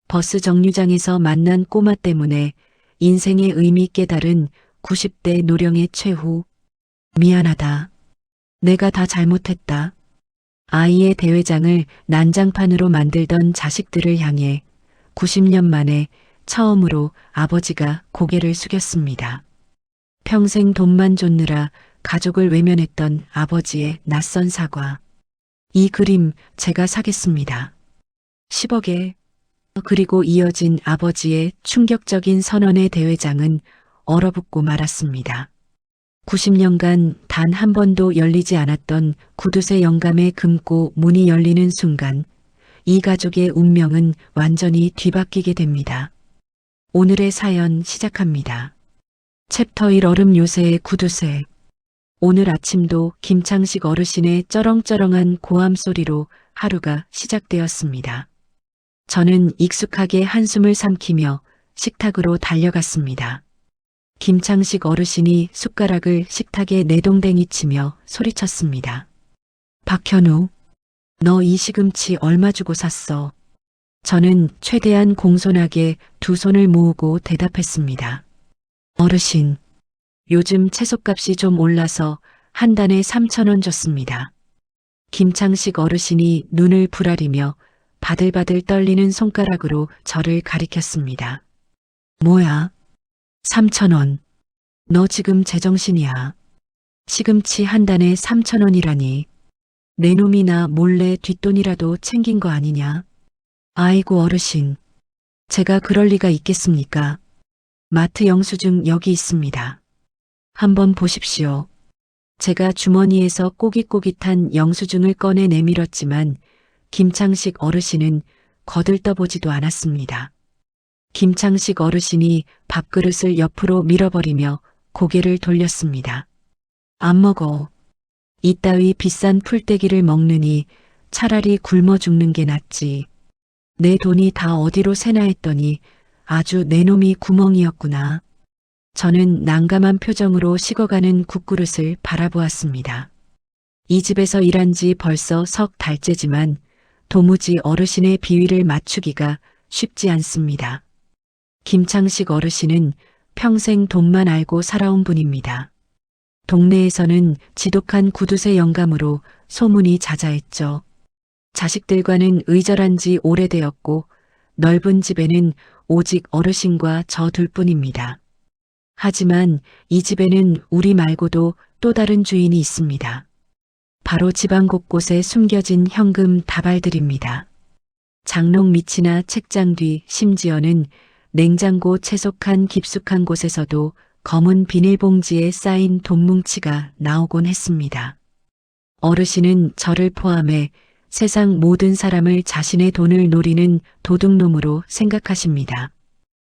버스 정류장에서 만난 꼬마 때문에 인생의 의미 깨달은 90대 노령의 최후. 미안하다. 내가 다 잘못했다. 아이의 대회장을 난장판으로 만들던 자식들을 향해 90년 만에 처음으로 아버지가 고개를 숙였습니다. 평생 돈만 쫓느라 가족을 외면했던 아버지의 낯선 사과. 이 그림 제가 사겠습니다. 10억에. 그리고 이어진 아버지의 충격적인 선언의 대회장은 얼어붙고 말았습니다. 90년간 단 한 번도 열리지 않았던 구두쇠 영감의 금고 문이 열리는 순간 이 가족의 운명은 완전히 뒤바뀌게 됩니다. 오늘의 사연 시작합니다. 챕터 1 얼음 요새의 구두쇠. 오늘 아침도 김창식 어르신의 쩌렁쩌렁한 고함 소리로 하루가 시작되었습니다. 저는 익숙하게 한숨을 삼키며 식탁으로 달려갔습니다. 김창식 어르신이 숟가락을 식탁에 내동댕이 치며 소리쳤습니다. 박현우, 너 이 시금치 얼마 주고 샀어? 저는 최대한 공손하게 두 손을 모으고 대답했습니다. 어르신, 요즘 채소값이 좀 올라서 한 단에 3,000원 줬습니다. 김창식 어르신이 눈을 부라리며 바들바들 떨리는 손가락으로 저를 가리켰습니다. 뭐야? 3,000원. 너 지금 제정신이야. 시금치 한 단에 3,000원이라니. 내 놈이나 몰래 뒷돈이라도 챙긴 거 아니냐? 아이고 어르신. 제가 그럴 리가 있겠습니까? 마트 영수증 여기 있습니다. 한번 보십시오. 제가 주머니에서 꼬깃꼬깃한 영수증을 꺼내 내밀었지만 김창식 어르신은 거들떠보지도 않았습니다. 김창식 어르신이 밥그릇을 옆으로 밀어버리며 고개를 돌렸습니다. 안 먹어. 이따위 비싼 풀떼기를 먹느니 차라리 굶어 죽는 게 낫지. 내 돈이 다 어디로 새나 했더니 아주 내 놈이 구멍이었구나. 저는 난감한 표정으로 식어가는 국그릇을 바라보았습니다. 이 집에서 일한 지 벌써 석 달째지만 도무지 어르신의 비위를 맞추기가 쉽지 않습니다. 김창식 어르신은 평생 돈만 알고 살아온 분입니다. 동네에서는 지독한 구두쇠 영감으로 소문이 자자했죠. 자식들과는 의절한 지 오래되었고 넓은 집에는 오직 어르신과 저 둘뿐입니다. 하지만 이 집에는 우리 말고도 또 다른 주인이 있습니다. 바로 집안 곳곳에 숨겨진 현금 다발들입니다. 장롱 밑이나 책장 뒤 심지어는 냉장고 채석한 깊숙한 곳에서도 검은 비닐봉지에 쌓인 돈뭉치가 나오곤 했습니다. 어르신은 저를 포함해 세상 모든 사람을 자신의 돈을 노리는 도둑놈으로 생각하십니다.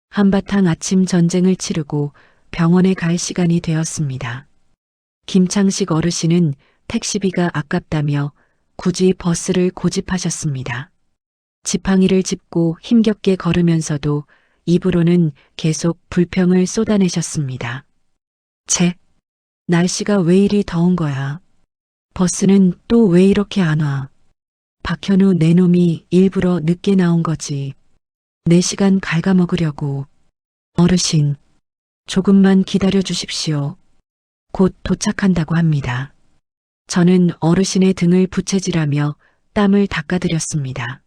한바탕 아침 전쟁을 치르고 병원에 갈 시간이 되었습니다. 김창식 어르신은 택시비가 아깝다며 굳이 버스를 고집하셨습니다. 지팡이를 짚고 힘겹게 걸으면서도 입으로는 계속 불평을 쏟아내셨습니다. 날씨가 왜 이리 더운 거야? 버스는 또 왜 이렇게 안 와? 박현우 내 놈이 일부러 늦게 나온 거지. 내 시간 갉아먹으려고. 어르신, 조금만 기다려 주십시오. 곧 도착한다고 합니다. 저는 어르신의 등을 부채질하며 땀을 닦아드렸습니다.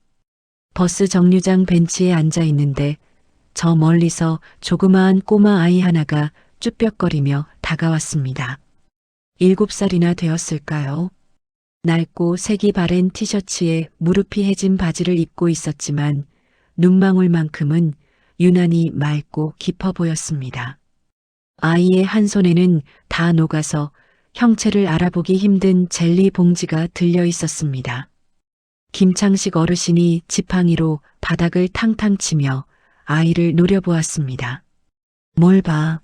버스 정류장 벤치에 앉아 있는데 저 멀리서 조그마한 꼬마 아이 하나가 쭈뼛거리며 다가왔습니다. 7살이나 되었을까요? 낡고 색이 바랜 티셔츠에 무릎이 해진 바지를 입고 있었지만 눈망울만큼은 유난히 맑고 깊어 보였습니다. 아이의 한 손에는 다 녹아서 형체를 알아보기 힘든 젤리 봉지가 들려 있었습니다. 김창식 어르신이 지팡이로 바닥을 탕탕 치며 아이를 노려보았습니다. 뭘 봐.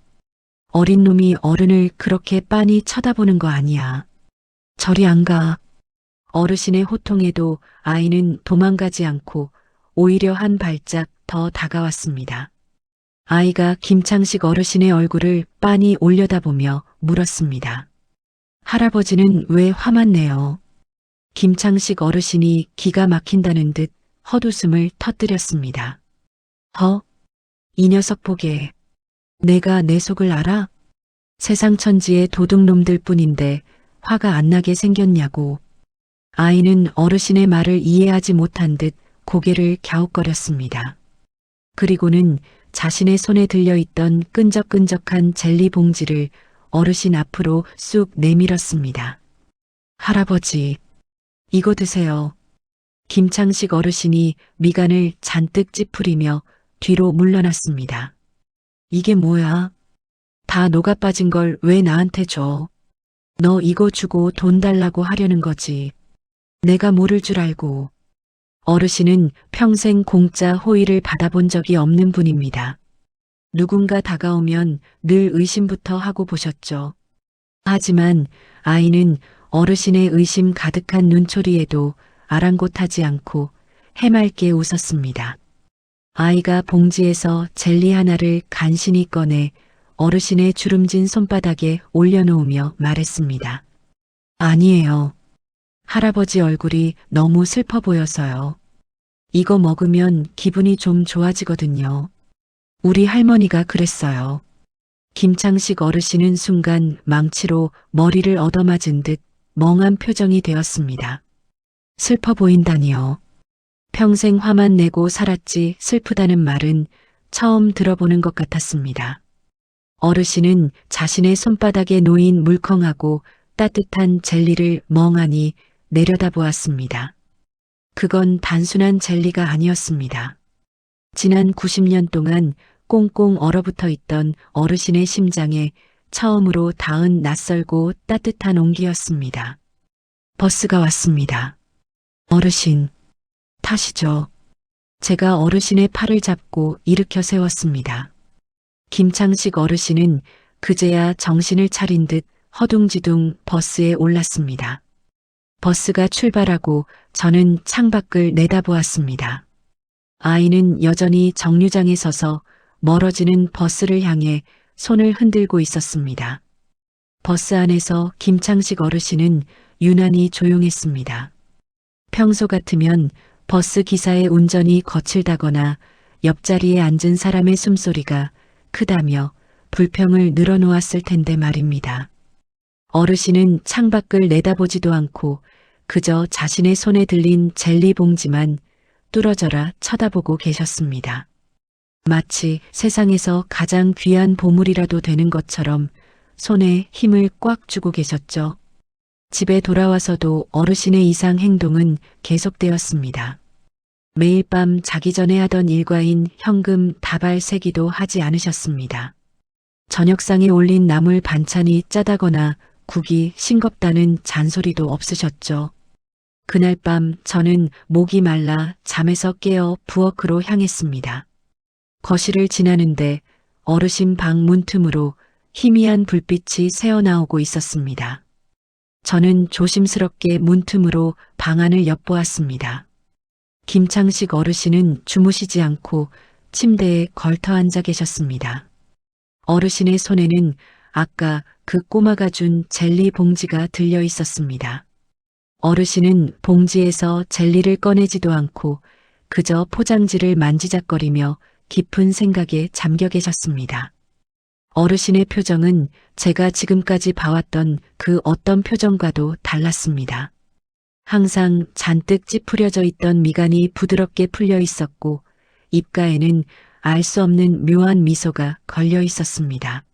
어린 놈이 어른을 그렇게 빤히 쳐다보는 거 아니야. 저리 안 가. 어르신의 호통에도 아이는 도망가지 않고 오히려 한 발짝 더 다가왔습니다. 아이가 김창식 어르신의 얼굴을 빤히 올려다보며 물었습니다. 할아버지는 왜 화만 내요? 김창식 어르신이 기가 막힌다는 듯 헛웃음을 터뜨렸습니다. 이 녀석 보게. 내가 내 속을 알아? 세상 천지의 도둑놈들 뿐인데 화가 안 나게 생겼냐고. 아이는 어르신의 말을 이해하지 못한 듯 고개를 갸웃거렸습니다. 그리고는 자신의 손에 들려있던 끈적끈적한 젤리 봉지를 어르신 앞으로 쑥 내밀었습니다. 할아버지, 이거 드세요. 김창식 어르신이 미간을 잔뜩 찌푸리며 뒤로 물러났습니다. 이게 뭐야? 다 녹아빠진 걸 왜 나한테 줘? 너 이거 주고 돈 달라고 하려는 거지. 내가 모를 줄 알고. 어르신은 평생 공짜 호의를 받아본 적이 없는 분입니다. 누군가 다가오면 늘 의심부터 하고 보셨죠. 하지만 아이는 어르신의 의심 가득한 눈초리에도 아랑곳하지 않고 해맑게 웃었습니다. 아이가 봉지에서 젤리 하나를 간신히 꺼내 어르신의 주름진 손바닥에 올려놓으며 말했습니다. 아니에요. 할아버지 얼굴이 너무 슬퍼 보여서요. 이거 먹으면 기분이 좀 좋아지거든요. 우리 할머니가 그랬어요. 김창식 어르신은 순간 망치로 머리를 얻어맞은 듯 멍한 표정이 되었습니다. 슬퍼 보인다니요. 평생 화만 내고 살았지 슬프다는 말은 처음 들어보는 것 같았습니다. 어르신은 자신의 손바닥에 놓인 물컹하고 따뜻한 젤리를 멍하니 내려다보았습니다. 그건 단순한 젤리가 아니었습니다. 지난 90년 동안 꽁꽁 얼어붙어 있던 어르신의 심장에 처음으로 닿은 낯설고 따뜻한 온기였습니다. 버스가 왔습니다. 어르신, 타시죠. 제가 어르신의 팔을 잡고 일으켜 세웠습니다. 김창식 어르신은 그제야 정신을 차린 듯 허둥지둥 버스에 올랐습니다. 버스가 출발하고 저는 창밖을 내다보았습니다. 아이는 여전히 정류장에 서서 멀어지는 버스를 향해 손을 흔들고 있었습니다. 버스 안에서 김창식 어르신은 유난히 조용했습니다. 평소 같으면 버스 기사의 운전이 거칠다거나 옆자리에 앉은 사람의 숨소리가 크다며 불평을 늘어놓았을 텐데 말입니다. 어르신은 창밖을 내다보지도 않고 그저 자신의 손에 들린 젤리 봉지만 뚫어져라 쳐다보고 계셨습니다. 마치 세상에서 가장 귀한 보물이라도 되는 것처럼 손에 힘을 꽉 주고 계셨죠. 집에 돌아와서도 어르신의 이상 행동은 계속되었습니다. 매일 밤 자기 전에 하던 일과인 현금 다발 세기도 하지 않으셨습니다. 저녁상에 올린 나물 반찬이 짜다거나 국이 싱겁다는 잔소리도 없으셨죠. 그날 밤 저는 목이 말라 잠에서 깨어 부엌으로 향했습니다. 거실을 지나는데 어르신 방 문틈으로 희미한 불빛이 새어나오고 있었습니다. 저는 조심스럽게 문틈으로 방 안을 엿보았습니다. 김창식 어르신은 주무시지 않고 침대에 걸터 앉아 계셨습니다. 어르신의 손에는 아까 그 꼬마가 준 젤리 봉지가 들려 있었습니다. 어르신은 봉지에서 젤리를 꺼내지도 않고 그저 포장지를 만지작거리며 깊은 생각에 잠겨 계셨습니다. 어르신의 표정은 제가 지금까지 봐왔던 그 어떤 표정과도 달랐습니다. 항상 잔뜩 찌푸려져 있던 미간이 부드럽게 풀려 있었고 입가에는 알 수 없는 묘한 미소가 걸려 있었습니다.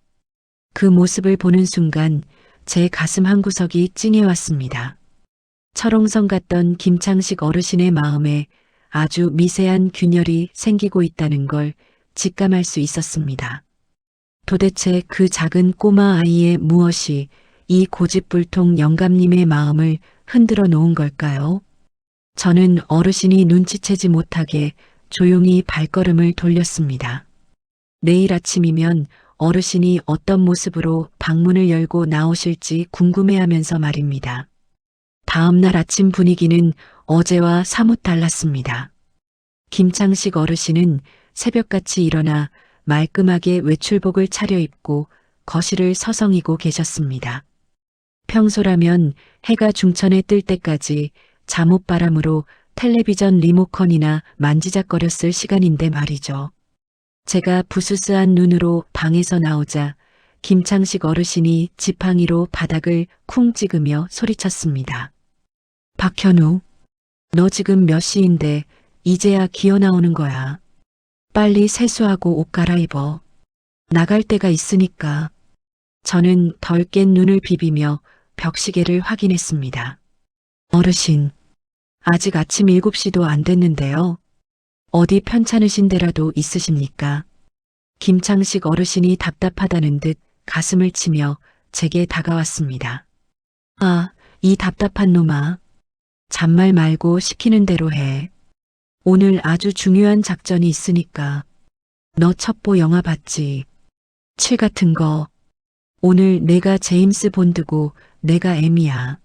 그 모습을 보는 순간 제 가슴 한구석이 찡해왔습니다. 철옹성 같던 김창식 어르신의 마음에 아주 미세한 균열이 생기고 있다는 걸 직감할 수 있었습니다. 도대체 그 작은 꼬마 아이의 무엇이 이 고집불통 영감님의 마음을 흔들어 놓은 걸까요? 저는 어르신이 눈치채지 못하게 조용히 발걸음을 돌렸습니다. 내일 아침이면 어르신이 어떤 모습으로 방문을 열고 나오실지 궁금해하면서 말입니다. 다음 날 아침 분위기는 어제와 사뭇 달랐습니다. 김창식 어르신은 새벽같이 일어나 말끔하게 외출복을 차려입고 거실을 서성이고 계셨습니다. 평소라면 해가 중천에 뜰 때까지 잠옷바람으로 텔레비전 리모컨이나 만지작거렸을 시간인데 말이죠. 제가 부스스한 눈으로 방에서 나오자 김창식 어르신이 지팡이로 바닥을 쿵 찍으며 소리쳤습니다. 박현우, 너 지금 몇 시인데 이제야 기어 나오는 거야. 빨리 세수하고 옷 갈아입어. 나갈 때가 있으니까. 저는 덜 깬 눈을 비비며 벽시계를 확인했습니다. 어르신, 아직 아침 7시도 안 됐는데요. 어디 편찮으신 데라도 있으십니까? 김창식 어르신이 답답하다는 듯 가슴을 치며 제게 다가왔습니다. 아, 이 답답한 놈아. 잔말 말고 시키는 대로 해. 오늘 아주 중요한 작전이 있으니까. 너 첩보 영화 봤지? 7 같은 거. 오늘 내가 제임스 본드고 내가 M이야.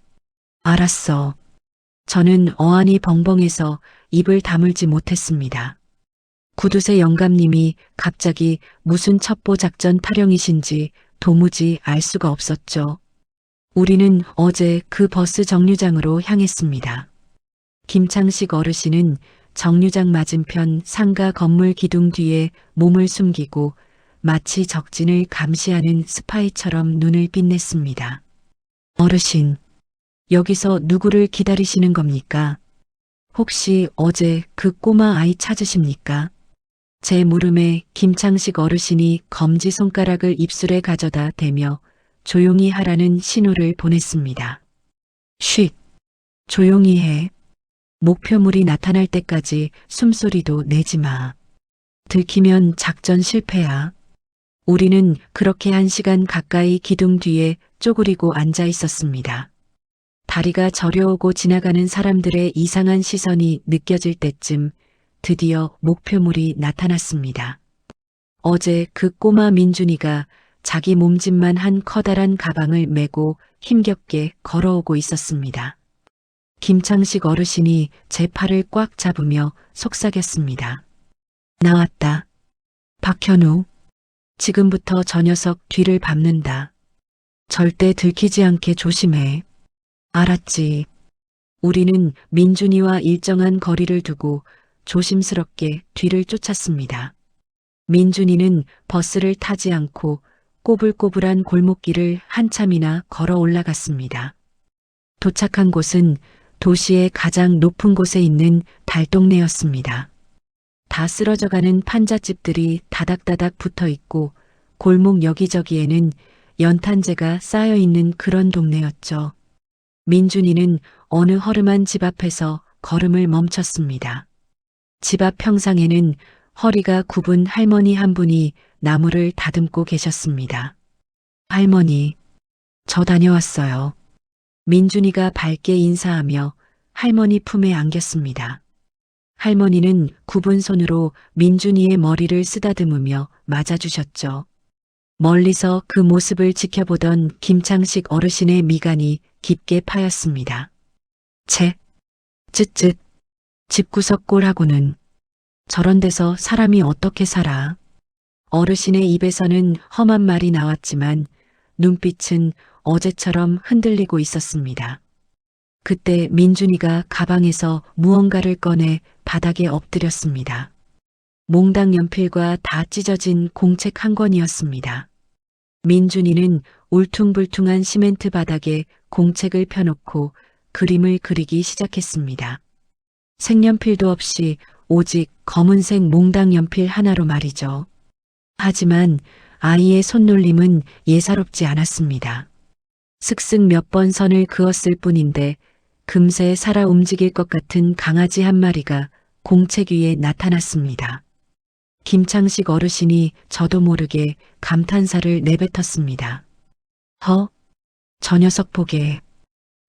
알았어. 저는 어안이 벙벙해서 입을 다물지 못했습니다. 구두쇠 영감님이 갑자기 무슨 첩보 작전 타령이신지 도무지 알 수가 없었죠. 우리는 어제 그 버스 정류장으로 향했습니다. 김창식 어르신은 정류장 맞은편 상가 건물 기둥 뒤에 몸을 숨기고 마치 적진을 감시하는 스파이처럼 눈을 빛냈습니다. 어르신, 여기서 누구를 기다리시는 겁니까? 혹시 어제 그 꼬마 아이 찾으십니까? 제 물음에 김창식 어르신이 검지손가락을 입술에 가져다 대며 조용히 하라는 신호를 보냈습니다. 쉿! 조용히 해. 목표물이 나타날 때까지 숨소리도 내지 마. 들키면 작전 실패야. 우리는 그렇게 1시간 가까이 기둥 뒤에 쪼그리고 앉아 있었습니다. 다리가 저려오고 지나가는 사람들의 이상한 시선이 느껴질 때쯤 드디어 목표물이 나타났습니다. 어제 그 꼬마 민준이가 자기 몸집만 한 커다란 가방을 메고 힘겹게 걸어오고 있었습니다. 김창식 어르신이 제 팔을 꽉 잡으며 속삭였습니다. 나왔다. 박현우, 지금부터 저 녀석 뒤를 밟는다. 절대 들키지 않게 조심해. 알았지. 우리는 민준이와 일정한 거리를 두고 조심스럽게 뒤를 쫓았습니다. 민준이는 버스를 타지 않고 꼬불꼬불한 골목길을 한참이나 걸어 올라갔습니다. 도착한 곳은 도시의 가장 높은 곳에 있는 달동네였습니다. 다 쓰러져가는 판잣집들이 다닥다닥 붙어 있고 골목 여기저기에는 연탄재가 쌓여 있는 그런 동네였죠. 민준이는 어느 허름한 집 앞에서 걸음을 멈췄습니다. 집 앞 평상에는 허리가 굽은 할머니 한 분이 나무를 다듬고 계셨습니다. 할머니, 저 다녀왔어요. 민준이가 밝게 인사하며 할머니 품에 안겼습니다. 할머니는 굽은 손으로 민준이의 머리를 쓰다듬으며 맞아주셨죠. 멀리서 그 모습을 지켜보던 김창식 어르신의 미간이 깊게 파였습니다. 쯧쯧, 집구석 꼴하고는 저런 데서 사람이 어떻게 살아. 어르신의 입에서는 험한 말이 나왔지만 눈빛은 어제처럼 흔들리고 있었습니다. 그때 민준이가 가방에서 무언가를 꺼내 바닥에 엎드렸습니다. 몽당 연필과 다 찢어진 공책 한 권이었습니다. 민준이는 울퉁불퉁한 시멘트 바닥에 공책을 펴놓고 그림을 그리기 시작했습니다. 색연필도 없이 오직 검은색 몽당 연필 하나로 말이죠. 하지만 아이의 손놀림은 예사롭지 않았습니다. 슥슥 몇 번 선을 그었을 뿐인데 금세 살아 움직일 것 같은 강아지 한 마리가 공책 위에 나타났습니다. 김창식 어르신이 저도 모르게 감탄사를 내뱉었습니다. 저 녀석 보게.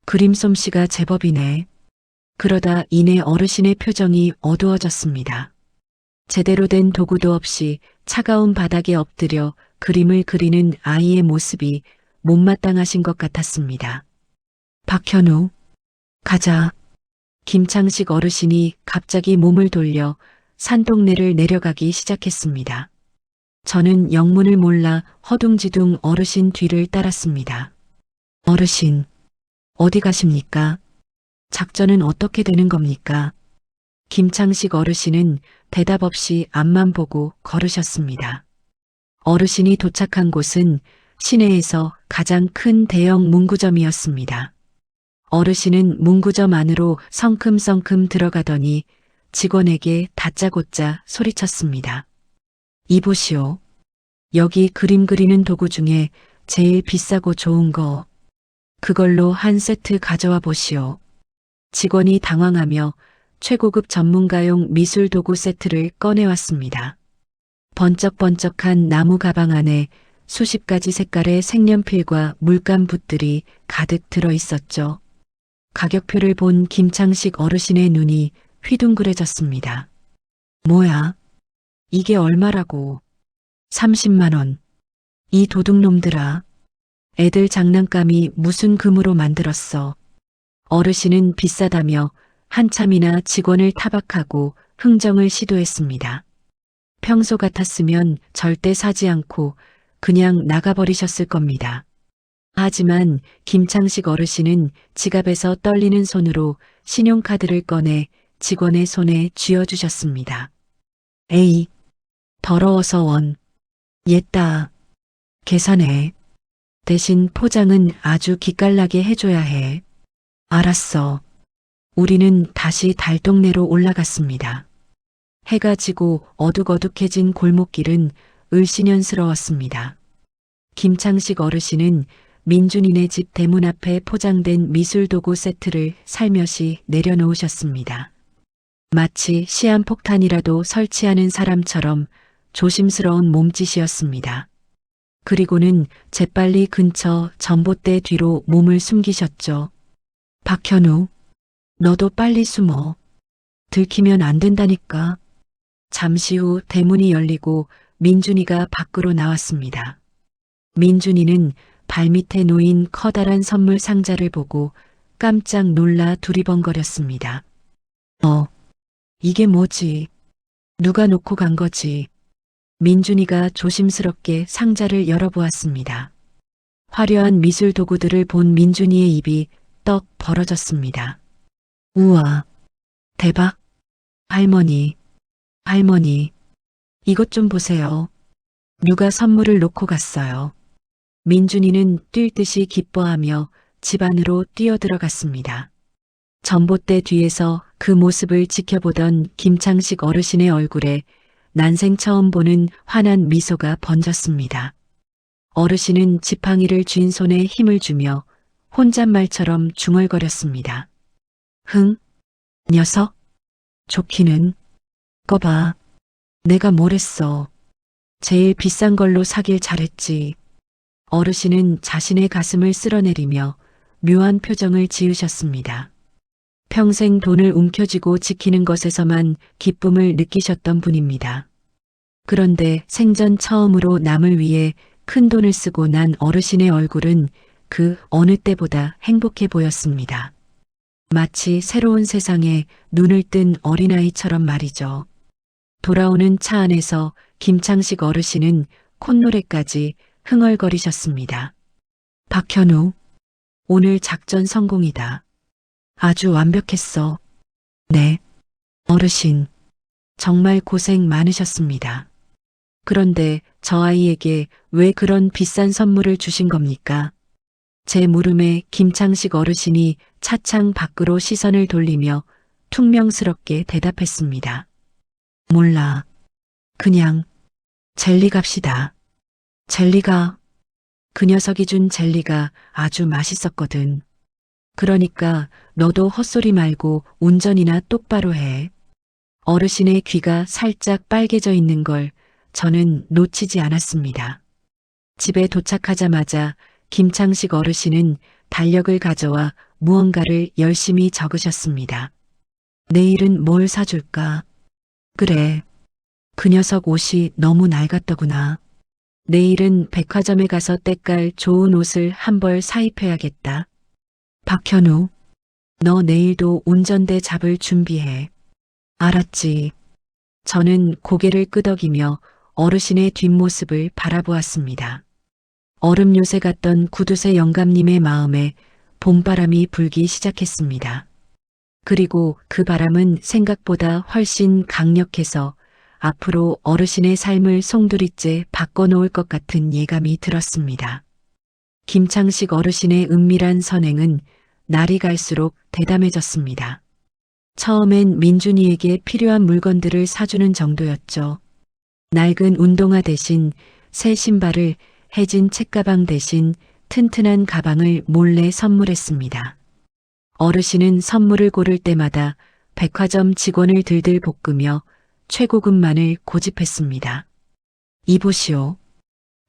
그림 솜씨가 제법이네. 그러다 이내 어르신의 표정이 어두워졌습니다. 제대로 된 도구도 없이 차가운 바닥에 엎드려 그림을 그리는 아이의 모습이 못마땅하신 것 같았습니다. 박현우, 가자. 김창식 어르신이 갑자기 몸을 돌려 산동네를 내려가기 시작했습니다. 저는 영문을 몰라 허둥지둥 어르신 뒤를 따랐습니다. 어르신, 어디 가십니까? 작전은 어떻게 되는 겁니까? 김창식 어르신은 대답 없이 앞만 보고 걸으셨습니다. 어르신이 도착한 곳은 시내에서 가장 큰 대형 문구점이었습니다. 어르신은 문구점 안으로 성큼성큼 들어가더니 직원에게 다짜고짜 소리쳤습니다. 이보시오. 여기 그림 그리는 도구 중에 제일 비싸고 좋은 거, 그걸로 한 세트 가져와 보시오. 직원이 당황하며 최고급 전문가용 미술 도구 세트를 꺼내왔습니다. 번쩍번쩍한 나무 가방 안에 수십 가지 색깔의 색연필과 물감 붓들이 가득 들어 있었죠. 가격표를 본 김창식 어르신의 눈이 휘둥그레졌습니다. 뭐야? 이게 얼마라고? 30만 원. 이 도둑놈들아. 애들 장난감이 무슨 금으로 만들었어. 어르신은 비싸다며 한참이나 직원을 타박하고 흥정을 시도했습니다. 평소 같았으면 절대 사지 않고 그냥 나가버리셨을 겁니다. 하지만 김창식 어르신은 지갑에서 떨리는 손으로 신용카드를 꺼내 직원의 손에 쥐어주셨습니다. 에이, 더러워서 원. 옛다. 계산해. 대신 포장은 아주 기깔나게 해줘야 해. 알았어. 우리는 다시 달동네로 올라갔습니다. 해가 지고 어둑어둑해진 골목길은 을씨년스러웠습니다. 김창식 어르신은 민준이네 집 대문 앞에 포장된 미술도구 세트를 살며시 내려놓으셨습니다. 마치 시한폭탄이라도 설치하는 사람처럼 조심스러운 몸짓이었습니다. 그리고는 재빨리 근처 전봇대 뒤로 몸을 숨기셨죠. 박현우, 너도 빨리 숨어. 들키면 안 된다니까. 잠시 후 대문이 열리고 민준이가 밖으로 나왔습니다. 민준이는 발밑에 놓인 커다란 선물 상자를 보고 깜짝 놀라 두리번거렸습니다. 이게 뭐지? 누가 놓고 간 거지? 민준이가 조심스럽게 상자를 열어보았습니다. 화려한 미술 도구들을 본 민준이의 입이 떡 벌어졌습니다. 우와, 대박. 할머니, 이것 좀 보세요. 누가 선물을 놓고 갔어요. 민준이는 뛸 듯이 기뻐하며 집 안으로 뛰어들어갔습니다. 전봇대 뒤에서 그 모습을 지켜보던 김창식 어르신의 얼굴에 난생 처음 보는 환한 미소가 번졌습니다. 어르신은 지팡이를 쥔 손에 힘을 주며 혼잣말처럼 중얼거렸습니다. 녀석? 좋기는. 꺼봐. 내가 뭘 했어. 제일 비싼 걸로 사길 잘했지. 어르신은 자신의 가슴을 쓸어내리며 묘한 표정을 지으셨습니다. 평생 돈을 움켜쥐고 지키는 것에서만 기쁨을 느끼셨던 분입니다. 그런데 생전 처음으로 남을 위해 큰 돈을 쓰고 난 어르신의 얼굴은 그 어느 때보다 행복해 보였습니다. 마치 새로운 세상에 눈을 뜬 어린아이처럼 말이죠. 돌아오는 차 안에서 김창식 어르신은 콧노래까지 흥얼거리셨습니다. 박현우, 오늘 작전 성공이다. 아주 완벽했어. 네, 어르신, 정말 고생 많으셨습니다. 그런데 저 아이에게 왜 그런 비싼 선물을 주신 겁니까? 제 물음에 김창식 어르신이 차창 밖으로 시선을 돌리며 퉁명스럽게 대답했습니다. 몰라. 그냥 젤리 갑시다. 젤리가, 그 녀석이 준 젤리가 아주 맛있었거든. 그러니까 너도 헛소리 말고 운전이나 똑바로 해. 어르신의 귀가 살짝 빨개져 있는 걸 저는 놓치지 않았습니다. 집에 도착하자마자 김창식 어르신은 달력을 가져와 무언가를 열심히 적으셨습니다. 내일은 뭘 사줄까? 그래. 그 녀석 옷이 너무 낡았더구나. 내일은 백화점에 가서 때깔 좋은 옷을 한 벌 사입해야겠다. 박현우, 너 내일도 운전대 잡을 준비해. 알았지. 저는 고개를 끄덕이며 어르신의 뒷모습을 바라보았습니다. 얼음 요새 같던 구두쇠 영감님의 마음에 봄바람이 불기 시작했습니다. 그리고 그 바람은 생각보다 훨씬 강력해서 앞으로 어르신의 삶을 송두리째 바꿔놓을 것 같은 예감이 들었습니다. 김창식 어르신의 은밀한 선행은 날이 갈수록 대담해졌습니다. 처음엔 민준이에게 필요한 물건들을 사주는 정도였죠. 낡은 운동화 대신 새 신발을, 해진 책가방 대신 튼튼한 가방을 몰래 선물했습니다. 어르신은 선물을 고를 때마다 백화점 직원을 들들 볶으며 최고급만을 고집했습니다. 이보시오.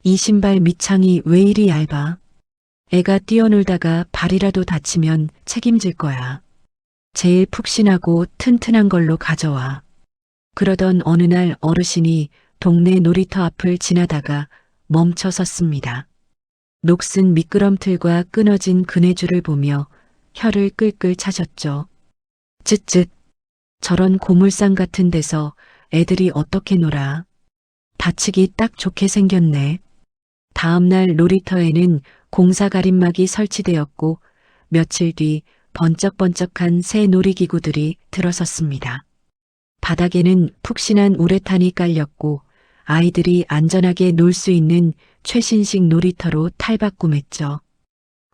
이 신발 밑창이 왜 이리 얇아? 애가 뛰어놀다가 발이라도 다치면 책임질 거야. 제일 푹신하고 튼튼한 걸로 가져와. 그러던 어느 날 어르신이 동네 놀이터 앞을 지나다가 멈춰 섰습니다. 녹슨 미끄럼틀과 끊어진 그네줄을 보며 혀를 끌끌 차셨죠. 쯧쯧. 저런 고물상 같은 데서 애들이 어떻게 놀아. 다치기 딱 좋게 생겼네. 다음 날 놀이터에는 공사 가림막이 설치되었고 며칠 뒤 번쩍번쩍한 새 놀이기구들이 들어섰습니다. 바닥에는 푹신한 우레탄이 깔렸고 아이들이 안전하게 놀 수 있는 최신식 놀이터로 탈바꿈했죠.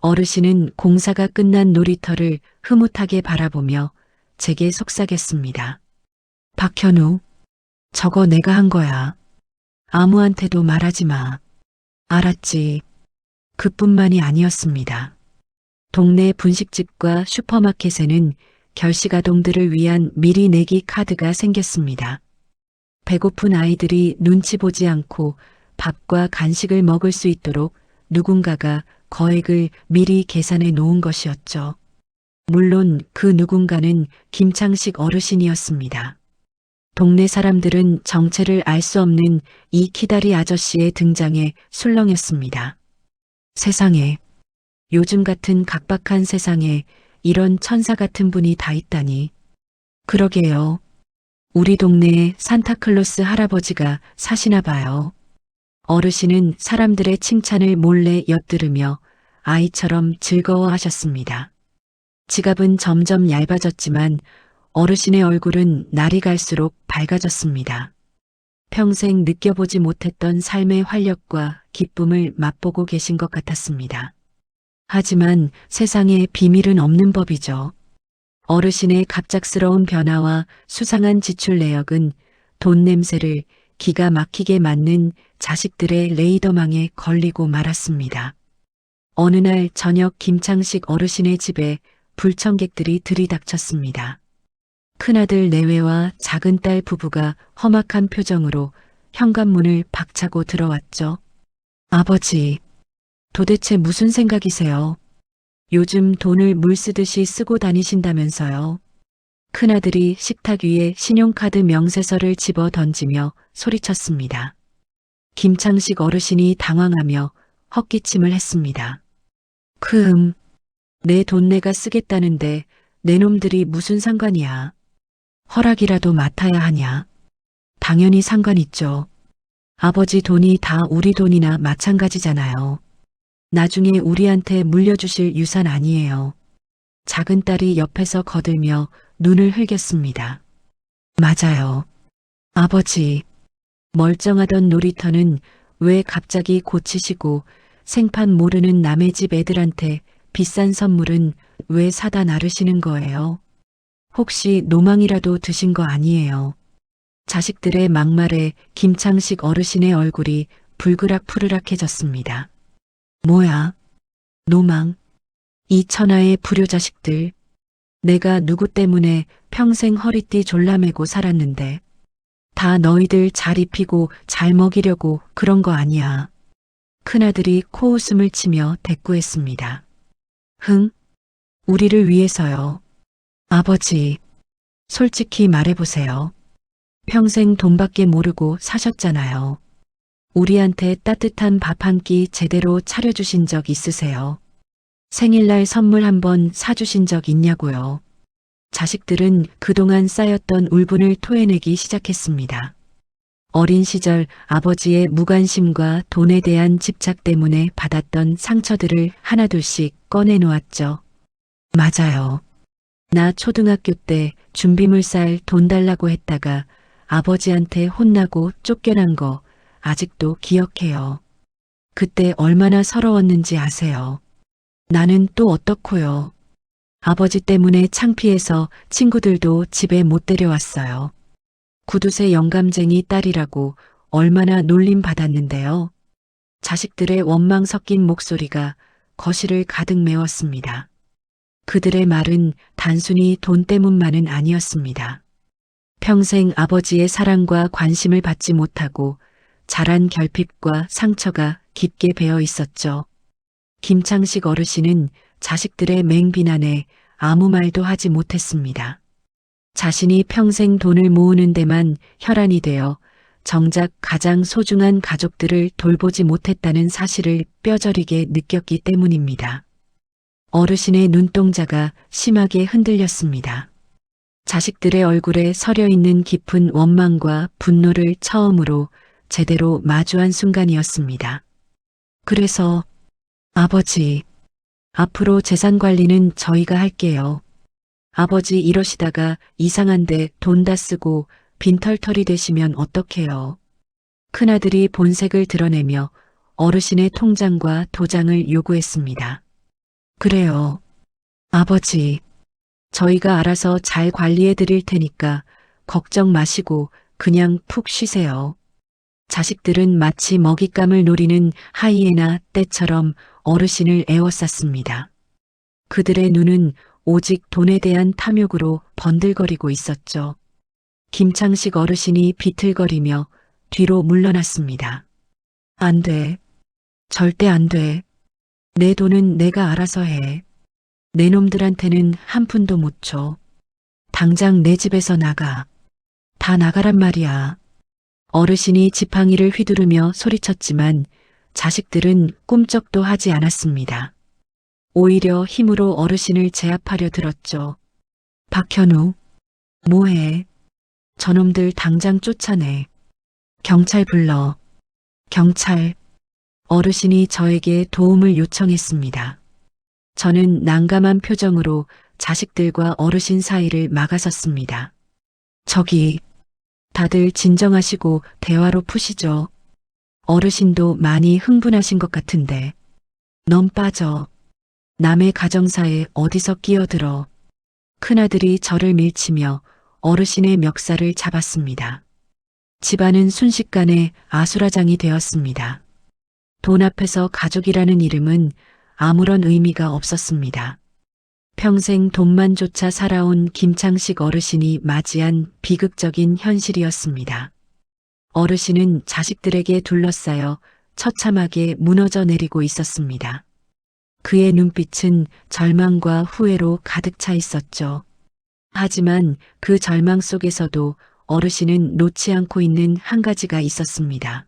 어르신은 공사가 끝난 놀이터를 흐뭇하게 바라보며 제게 속삭였습니다. 박현우, 저거 내가 한 거야. 아무한테도 말하지 마. 알았지. 그뿐만이 아니었습니다. 동네 분식집과 슈퍼마켓에는 결식아동들을 위한 미리 내기 카드가 생겼습니다. 배고픈 아이들이 눈치 보지 않고 밥과 간식을 먹을 수 있도록 누군가가 거액을 미리 계산해 놓은 것이었죠. 물론 그 누군가는 김창식 어르신이었습니다. 동네 사람들은 정체를 알 수 없는 이 키다리 아저씨의 등장에 술렁였습니다. 세상에, 요즘 같은 각박한 세상에 이런 천사 같은 분이 다 있다니. 그러게요. 우리 동네에 산타클로스 할아버지가 사시나 봐요. 어르신은 사람들의 칭찬을 몰래 엿들으며 아이처럼 즐거워하셨습니다. 지갑은 점점 얇아졌지만 어르신의 얼굴은 날이 갈수록 밝아졌습니다. 평생 느껴보지 못했던 삶의 활력과 기쁨을 맛보고 계신 것 같았습니다. 하지만 세상에 비밀은 없는 법이죠. 어르신의 갑작스러운 변화와 수상한 지출 내역은 돈 냄새를 기가 막히게 맡는 자식들의 레이더망에 걸리고 말았습니다. 어느 날 저녁 김창식 어르신의 집에 불청객들이 들이닥쳤습니다. 큰아들 내외와 작은딸 부부가 험악한 표정으로 현관문을 박차고 들어왔죠. 아버지, 도대체 무슨 생각이세요? 요즘 돈을 물 쓰듯이 쓰고 다니신다면서요. 큰아들이 식탁 위에 신용카드 명세서를 집어 던지며 소리쳤습니다. 김창식 어르신이 당황하며 헛기침을 했습니다. 내 돈 내가 쓰겠다는데 내 놈들이 무슨 상관이야. 허락이라도 맡아야 하냐. 당연히 상관 있죠. 아버지 돈이 다 우리 돈이나 마찬가지잖아요. 나중에 우리한테 물려주실 유산 아니에요. 작은 딸이 옆에서 거들며 눈을 흘겼습니다. 맞아요. 아버지, 멀쩡하던 놀이터는 왜 갑자기 고치시고 생판 모르는 남의 집 애들한테 비싼 선물은 왜 사다 나르시는 거예요? 혹시 노망이라도 드신 거 아니에요? 자식들의 막말에 김창식 어르신의 얼굴이 불그락푸르락해졌습니다. 뭐야? 노망? 이 천하의 불효자식들. 내가 누구 때문에 평생 허리띠 졸라매고 살았는데 다 너희들 잘 입히고 잘 먹이려고 그런 거 아니야. 큰아들이 코웃음을 치며 대꾸했습니다. 우리를 위해서요. 아버지, 솔직히 말해보세요. 평생 돈밖에 모르고 사셨잖아요. 우리한테 따뜻한 밥 한 끼 제대로 차려주신 적 있으세요? 생일날 선물 한번 사주신 적 있냐고요. 자식들은 그동안 쌓였던 울분을 토해내기 시작했습니다. 어린 시절 아버지의 무관심과 돈에 대한 집착 때문에 받았던 상처들을 하나둘씩 꺼내놓았죠. 맞아요. 나 초등학교 때 준비물 쌀 돈 달라고 했다가 아버지한테 혼나고 쫓겨난 거 아직도 기억해요. 그때 얼마나 서러웠는지 아세요? 나는 또 어떻고요? 아버지 때문에 창피해서 친구들도 집에 못 데려왔어요. 구두쇠 영감쟁이 딸이라고 얼마나 놀림 받았는데요. 자식들의 원망 섞인 목소리가 거실을 가득 메웠습니다. 그들의 말은 단순히 돈 때문만은 아니었습니다. 평생 아버지의 사랑과 관심을 받지 못하고 자란 결핍과 상처가 깊게 배어 있었죠. 김창식 어르신은 자식들의 맹비난에 아무 말도 하지 못했습니다. 자신이 평생 돈을 모으는 데만 혈안이 되어 정작 가장 소중한 가족들을 돌보지 못했다는 사실을 뼈저리게 느꼈기 때문입니다. 어르신의 눈동자가 심하게 흔들렸습니다. 자식들의 얼굴에 서려 있는 깊은 원망과 분노를 처음으로 제대로 마주한 순간이었습니다. 그래서 아버지, 앞으로 재산 관리는 저희가 할게요. 아버지 이러시다가 이상한데 돈 다 쓰고 빈털터리 되시면 어떡해요. 큰아들이 본색을 드러내며 어르신의 통장과 도장을 요구했습니다. 그래요. 아버지, 저희가 알아서 잘 관리해 드릴 테니까 걱정 마시고 그냥 푹 쉬세요. 자식들은 마치 먹잇감을 노리는 하이에나 떼처럼 어르신을 에워쌌습니다. 그들의 눈은 오직 돈에 대한 탐욕으로 번들거리고 있었죠. 김창식 어르신이 비틀거리며 뒤로 물러났습니다. 안 돼. 절대 안 돼. 내 돈은 내가 알아서 해. 내 놈들한테는 한 푼도 못 줘. 당장 내 집에서 나가. 다 나가란 말이야. 어르신이 지팡이를 휘두르며 소리쳤지만 자식들은 꿈쩍도 하지 않았습니다. 오히려 힘으로 어르신을 제압하려 들었죠. 박현우, 뭐해? 저놈들 당장 쫓아내. 경찰 불러. 경찰. 어르신이 저에게 도움을 요청했습니다. 저는 난감한 표정으로 자식들과 어르신 사이를 막아섰습니다. 저기, 다들 진정하시고 대화로 푸시죠. 어르신도 많이 흥분하신 것 같은데. 넌 빠져. 남의 가정사에 어디서 끼어들어. 큰아들이 저를 밀치며 어르신의 멱살을 잡았습니다. 집안은 순식간에 아수라장이 되었습니다. 돈 앞에서 가족이라는 이름은 아무런 의미가 없었습니다. 평생 돈만 쫓아 살아온 김창식 어르신이 맞이한 비극적인 현실이었습니다. 어르신은 자식들에게 둘러싸여 처참하게 무너져 내리고 있었습니다. 그의 눈빛은 절망과 후회로 가득 차 있었죠. 하지만 그 절망 속에서도 어르신은 놓지 않고 있는 한 가지가 있었습니다.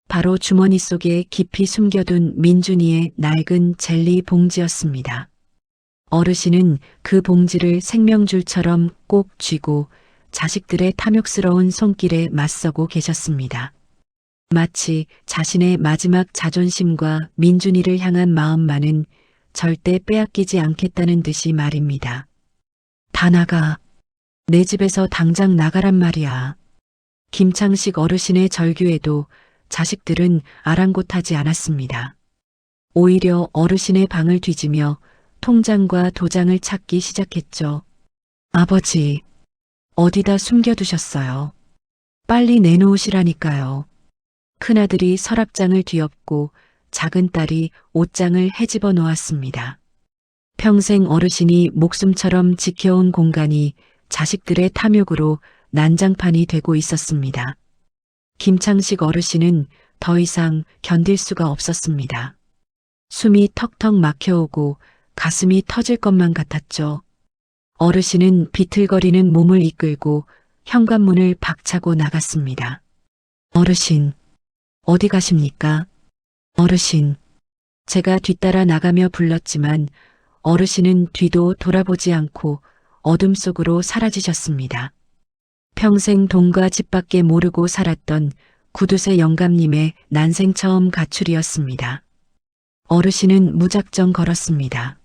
바로 주머니 속에 깊이 숨겨둔 민준이의 낡은 젤리 봉지였습니다. 어르신은 그 봉지를 생명줄처럼 꼭 쥐고 자식들의 탐욕스러운 손길에 맞서고 계셨습니다. 마치 자신의 마지막 자존심과 민준이를 향한 마음만은 절대 빼앗기지 않겠다는 듯이 말입니다. 다 나가. 내 집에서 당장 나가란 말이야. 김창식 어르신의 절규에도 자식들은 아랑곳하지 않았습니다. 오히려 어르신의 방을 뒤지며 통장과 도장을 찾기 시작했죠. 아버지, 어디다 숨겨두셨어요? 빨리 내놓으시라니까요. 큰아들이 서랍장을 뒤엎고 작은 딸이 옷장을 헤집어 놓았습니다. 평생 어르신이 목숨처럼 지켜온 공간이 자식들의 탐욕으로 난장판이 되고 있었습니다. 김창식 어르신은 더 이상 견딜 수가 없었습니다. 숨이 턱턱 막혀오고 가슴이 터질 것만 같았죠. 어르신은 비틀거리는 몸을 이끌고 현관문을 박차고 나갔습니다. 어르신, 어디 가십니까? 어르신, 제가 뒤따라 나가며 불렀지만 어르신은 뒤도 돌아보지 않고 어둠 속으로 사라지셨습니다. 평생 돈과 집밖에 모르고 살았던 구두쇠 영감님의 난생 처음 가출이었습니다. 어르신은 무작정 걸었습니다.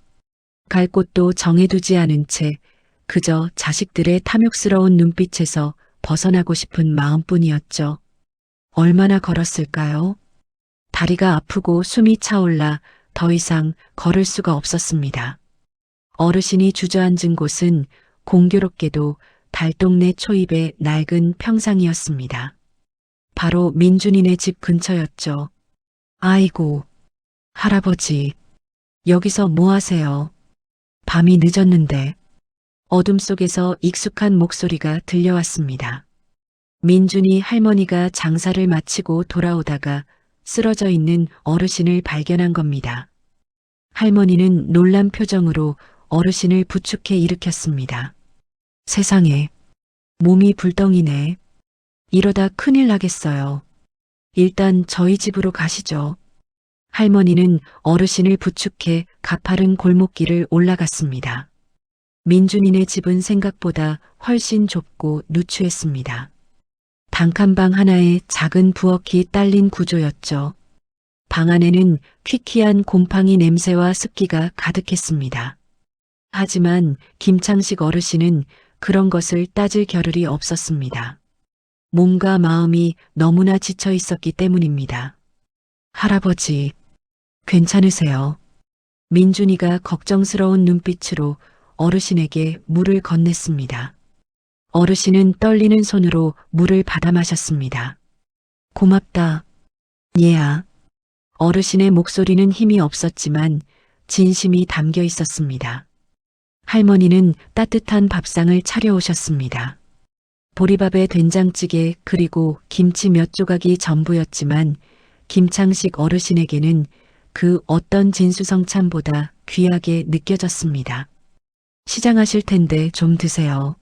갈 곳도 정해두지 않은 채 그저 자식들의 탐욕스러운 눈빛에서 벗어나고 싶은 마음뿐이었죠. 얼마나 걸었을까요? 다리가 아프고 숨이 차올라 더 이상 걸을 수가 없었습니다. 어르신이 주저앉은 곳은 공교롭게도 달동네 초입의 낡은 평상이었습니다. 바로 민준이네 집 근처였죠. 아이고, 할아버지, 여기서 뭐 하세요? 밤이 늦었는데. 어둠 속에서 익숙한 목소리가 들려왔습니다. 민준이 할머니가 장사를 마치고 돌아오다가 쓰러져 있는 어르신을 발견한 겁니다. 할머니는 놀란 표정으로 어르신을 부축해 일으켰습니다. 세상에, 몸이 불덩이네. 이러다 큰일 나겠어요. 일단 저희 집으로 가시죠. 할머니는 어르신을 부축해 가파른 골목길을 올라갔습니다. 민준이네 집은 생각보다 훨씬 좁고 누추했습니다. 단칸방 하나에 작은 부엌이 딸린 구조였죠. 방 안에는 퀴퀴한 곰팡이 냄새와 습기가 가득했습니다. 하지만 김창식 어르신은 그런 것을 따질 겨를이 없었습니다. 몸과 마음이 너무나 지쳐 있었기 때문입니다. 할아버지, 괜찮으세요? 민준이가 걱정스러운 눈빛으로 어르신에게 물을 건넸습니다. 어르신은 떨리는 손으로 물을 받아 마셨습니다. 고맙다, 얘야. 어르신의 목소리는 힘이 없었지만 진심이 담겨 있었습니다. 할머니는 따뜻한 밥상을 차려오셨습니다. 보리밥에 된장찌개 그리고 김치 몇 조각이 전부였지만 김창식 어르신에게는 그 어떤 진수성찬보다 귀하게 느껴졌습니다. 시장하실 텐데 좀 드세요.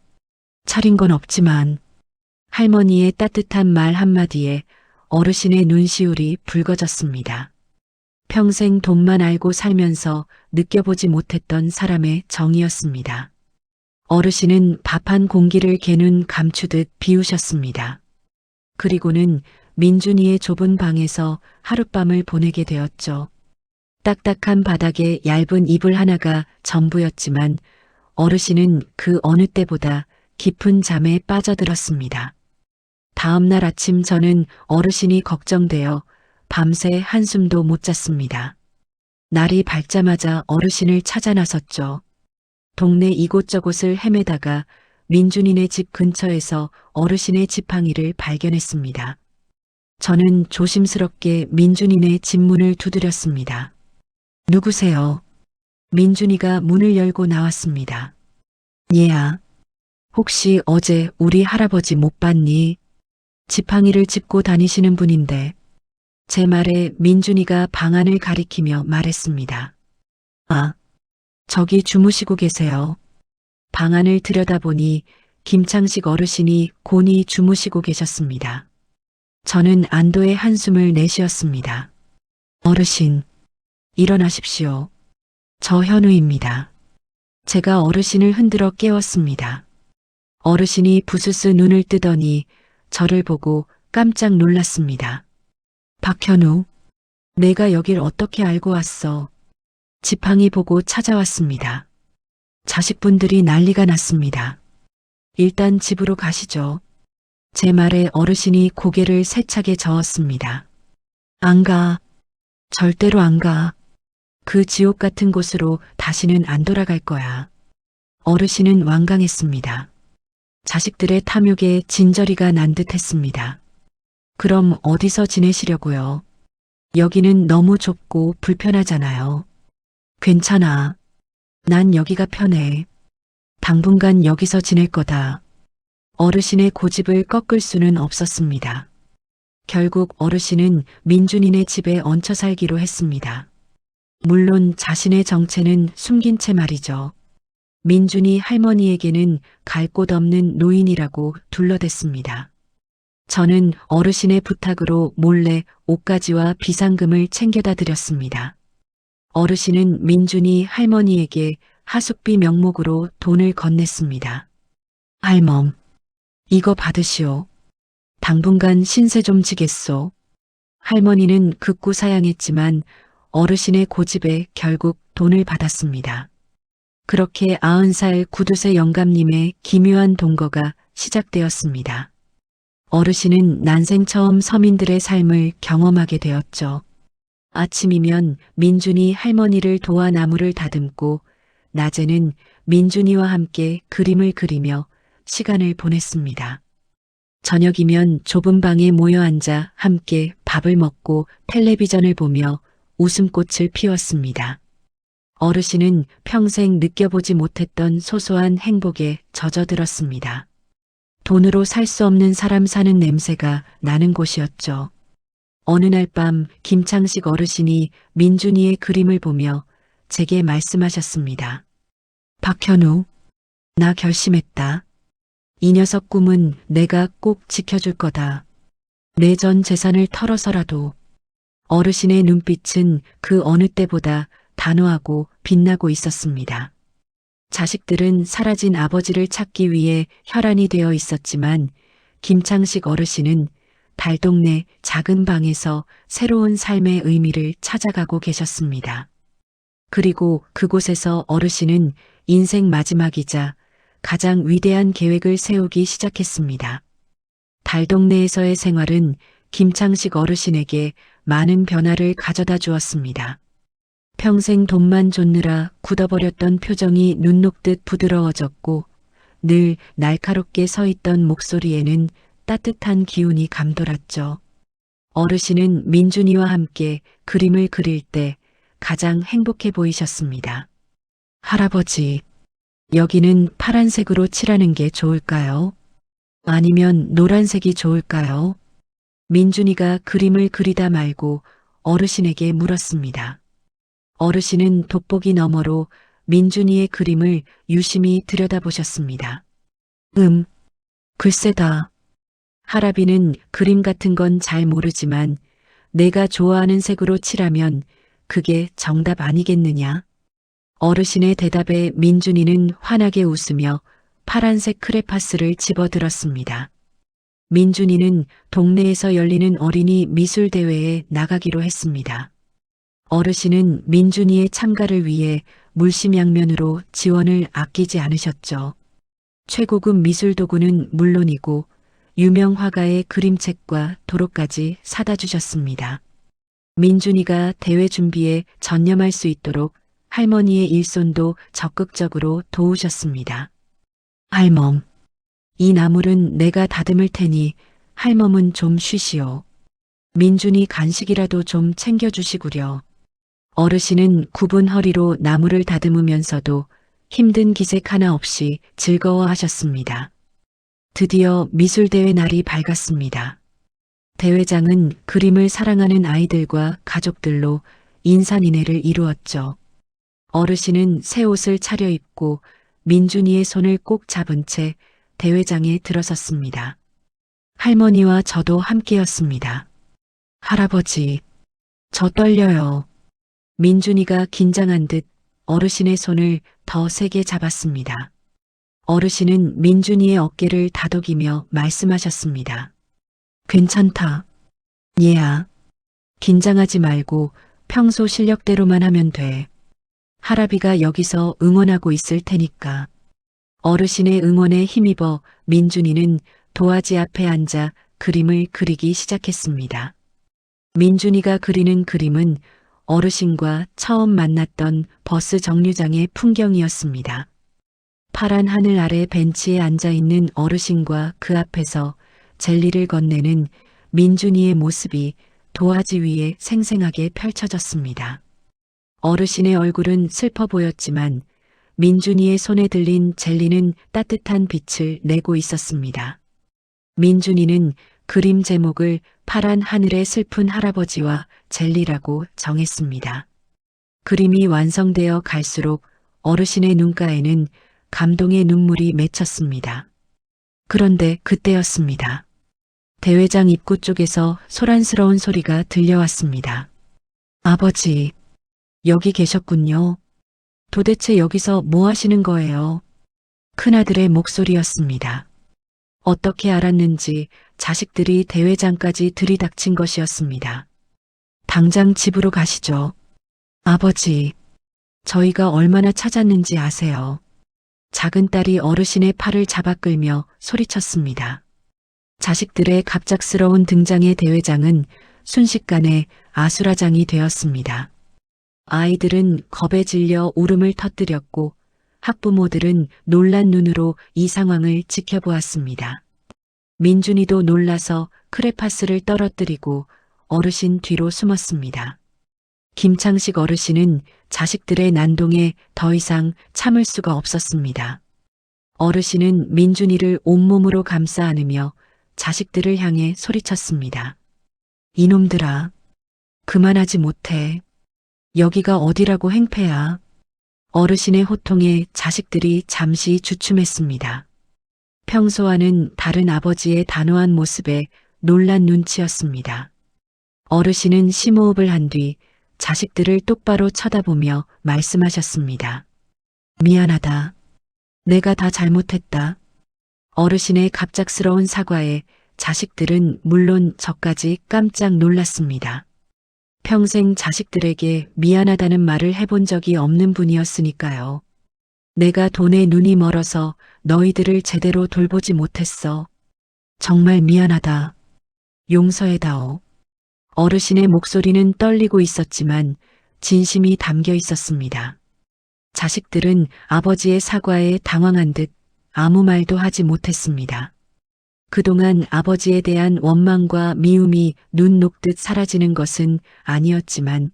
차린 건 없지만. 할머니의 따뜻한 말 한마디에 어르신의 눈시울이 붉어졌습니다. 평생 돈만 알고 살면서 느껴보지 못했던 사람의 정이었습니다. 어르신은 밥 한 공기를 개눈 감추듯 비우셨습니다. 그리고는 민준이의 좁은 방에서 하룻밤을 보내게 되었죠. 딱딱한 바닥에 얇은 이불 하나가 전부였지만 어르신은 그 어느 때보다 깊은 잠에 빠져들었습니다. 다음 날 아침 저는 어르신이 걱정되어 밤새 한숨도 못 잤습니다. 날이 밝자마자 어르신을 찾아 나섰죠. 동네 이곳저곳을 헤매다가 민준이네 집 근처에서 어르신의 지팡이를 발견했습니다. 저는 조심스럽게 민준이네 집 문을 두드렸습니다. 누구세요? 민준이가 문을 열고 나왔습니다. 얘야, 혹시 어제 우리 할아버지 못 봤니? 지팡이를 짚고 다니시는 분인데. 제 말에 민준이가 방 안을 가리키며 말했습니다. 아, 저기 주무시고 계세요. 방 안을 들여다보니 김창식 어르신이 곤히 주무시고 계셨습니다. 저는 안도의 한숨을 내쉬었습니다. 어르신, 일어나십시오. 저 현우입니다. 제가 어르신을 흔들어 깨웠습니다. 어르신이 부스스 눈을 뜨더니 저를 보고 깜짝 놀랐습니다. 박현우, 내가 여길 어떻게 알고 왔어? 지팡이 보고 찾아왔습니다. 자식분들이 난리가 났습니다. 일단 집으로 가시죠. 제 말에 어르신이 고개를 세차게 저었습니다. 안 가. 절대로 안 가. 그 지옥 같은 곳으로 다시는 안 돌아갈 거야. 어르신은 완강했습니다. 자식들의 탐욕에 진저리가 난 듯했습니다. 그럼 어디서 지내시려고요? 여기는 너무 좁고 불편하잖아요. 괜찮아. 난 여기가 편해. 당분간 여기서 지낼 거다. 어르신의 고집을 꺾을 수는 없었습니다. 결국 어르신은 민준이네 집에 얹혀 살기로 했습니다. 물론 자신의 정체는 숨긴 채 말이죠. 민준이 할머니에게는 갈 곳 없는 노인이라고 둘러댔습니다. 저는 어르신의 부탁으로 몰래 옷가지와 비상금을 챙겨다 드렸습니다. 어르신은 민준이 할머니에게 하숙비 명목으로 돈을 건넸습니다. 할멈, 이거 받으시오. 당분간 신세 좀 지겠소. 할머니는 극구 사양했지만 어르신의 고집에 결국 돈을 받았습니다. 그렇게 90살 구두쇠 영감님의 기묘한 동거가 시작되었습니다. 어르신은 난생 처음 서민들의 삶을 경험하게 되었죠. 아침이면 민준이 할머니를 도와 나무를 다듬고 낮에는 민준이와 함께 그림을 그리며 시간을 보냈습니다. 저녁이면 좁은 방에 모여 앉아 함께 밥을 먹고 텔레비전을 보며 웃음꽃을 피웠습니다. 어르신은 평생 느껴보지 못했던 소소한 행복에 젖어들었습니다. 돈으로 살 수 없는 사람 사는 냄새가 나는 곳이었죠. 어느 날 밤 김창식 어르신이 민준이의 그림을 보며 제게 말씀하셨습니다. 박현우, 나 결심했다. 이 녀석 꿈은 내가 꼭 지켜줄 거다. 내 전 재산을 털어서라도. 어르신의 눈빛은 그 어느 때보다 단호하고 빛나고 있었습니다. 자식들은 사라진 아버지를 찾기 위해 혈안이 되어 있었지만 김창식 어르신은 달동네 작은 방에서 새로운 삶의 의미를 찾아가고 계셨습니다. 그리고 그곳에서 어르신은 인생 마지막이자 가장 위대한 계획을 세우기 시작했습니다. 달동네에서의 생활은 김창식 어르신에게 많은 변화를 가져다 주었습니다. 평생 돈만 쫓느라 굳어버렸던 표정이 눈 녹듯 부드러워졌고 늘 날카롭게 서 있던 목소리에는 따뜻한 기운이 감돌았죠. 어르신은 민준이와 함께 그림을 그릴 때 가장 행복해 보이셨습니다. 할아버지, 여기는 파란색으로 칠하는 게 좋을까요? 아니면 노란색이 좋을까요? 민준이가 그림을 그리다 말고 어르신에게 물었습니다. 어르신은 돋보기 너머로 민준이의 그림을 유심히 들여다보셨습니다. 글쎄다. 할아비는 그림 같은 건 잘 모르지만 내가 좋아하는 색으로 칠하면 그게 정답 아니겠느냐? 어르신의 대답에 민준이는 환하게 웃으며 파란색 크레파스를 집어들었습니다. 민준이는 동네에서 열리는 어린이 미술 대회에 나가기로 했습니다. 어르신은 민준이의 참가를 위해 물심양면으로 지원을 아끼지 않으셨죠. 최고급 미술 도구는 물론이고 유명 화가의 그림책과 도로까지 사다 주셨습니다. 민준이가 대회 준비에 전념할 수 있도록 할머니의 일손도 적극적으로 도우셨습니다. 할멈, 이 나물은 내가 다듬을 테니 할멈은 좀 쉬시오. 민준이 간식이라도 좀 챙겨주시구려. 어르신은 굽은 허리로 나무를 다듬으면서도 힘든 기색 하나 없이 즐거워하셨습니다. 드디어 미술대회 날이 밝았습니다. 대회장은 그림을 사랑하는 아이들과 가족들로 인산인해를 이루었죠. 어르신은 새 옷을 차려입고 민준이의 손을 꼭 잡은 채 대회장에 들어섰습니다. 할머니와 저도 함께였습니다. 할아버지, 저 떨려요. 민준이가 긴장한 듯 어르신의 손을 더 세게 잡았습니다. 어르신은 민준이의 어깨를 다독이며 말씀하셨습니다. 괜찮다. 얘야. 긴장하지 말고 평소 실력대로만 하면 돼. 할아비가 여기서 응원하고 있을 테니까. 어르신의 응원에 힘입어 민준이는 도화지 앞에 앉아 그림을 그리기 시작했습니다. 민준이가 그리는 그림은 어르신과 처음 만났던 버스 정류장의 풍경이었습니다. 파란 하늘 아래 벤치에 앉아있는 어르신과 그 앞에서 젤리를 건네는 민준이의 모습이 도화지 위에 생생하게 펼쳐졌습니다. 어르신의 얼굴은 슬퍼 보였지만 민준이의 손에 들린 젤리는 따뜻한 빛을 내고 있었습니다. 민준이는 그림 제목을 파란 하늘의 슬픈 할아버지와 젤리라고 정했습니다. 그림이 완성되어 갈수록 어르신의 눈가에는 감동의 눈물이 맺혔습니다. 그런데 그때였습니다. 대회장 입구 쪽에서 소란스러운 소리가 들려왔습니다. 아버지, 여기 계셨군요. 도대체 여기서 뭐 하시는 거예요? 큰아들의 목소리였습니다. 어떻게 알았는지 자식들이 대회장까지 들이닥친 것이었습니다. 당장 집으로 가시죠. 아버지, 저희가 얼마나 찾았는지 아세요? 작은 딸이 어르신의 팔을 잡아 끌며 소리쳤습니다. 자식들의 갑작스러운 등장에 대회장은 순식간에 아수라장이 되었습니다. 아이들은 겁에 질려 울음을 터뜨렸고 학부모들은 놀란 눈으로 이 상황을 지켜보았습니다. 민준이도 놀라서 크레파스를 떨어뜨리고 어르신 뒤로 숨었습니다. 김창식 어르신은 자식들의 난동에 더 이상 참을 수가 없었습니다. 어르신은 민준이를 온몸으로 감싸 안으며 자식들을 향해 소리쳤습니다. 이놈들아, 그만하지 못해. 여기가 어디라고 행패야. 어르신의 호통에 자식들이 잠시 주춤했습니다. 평소와는 다른 아버지의 단호한 모습에 놀란 눈치였습니다. 어르신은 심호흡을 한 뒤 자식들을 똑바로 쳐다보며 말씀하셨습니다. 미안하다. 내가 다 잘못했다. 어르신의 갑작스러운 사과에 자식들은 물론 저까지 깜짝 놀랐습니다. 평생 자식들에게 미안하다는 말을 해본 적이 없는 분이었으니까요. 내가 돈에 눈이 멀어서 너희들을 제대로 돌보지 못했어. 정말 미안하다. 용서해다오. 어르신의 목소리는 떨리고 있었지만 진심이 담겨 있었습니다. 자식들은 아버지의 사과에 당황한 듯 아무 말도 하지 못했습니다. 그동안 아버지에 대한 원망과 미움이 눈 녹듯 사라지는 것은 아니었지만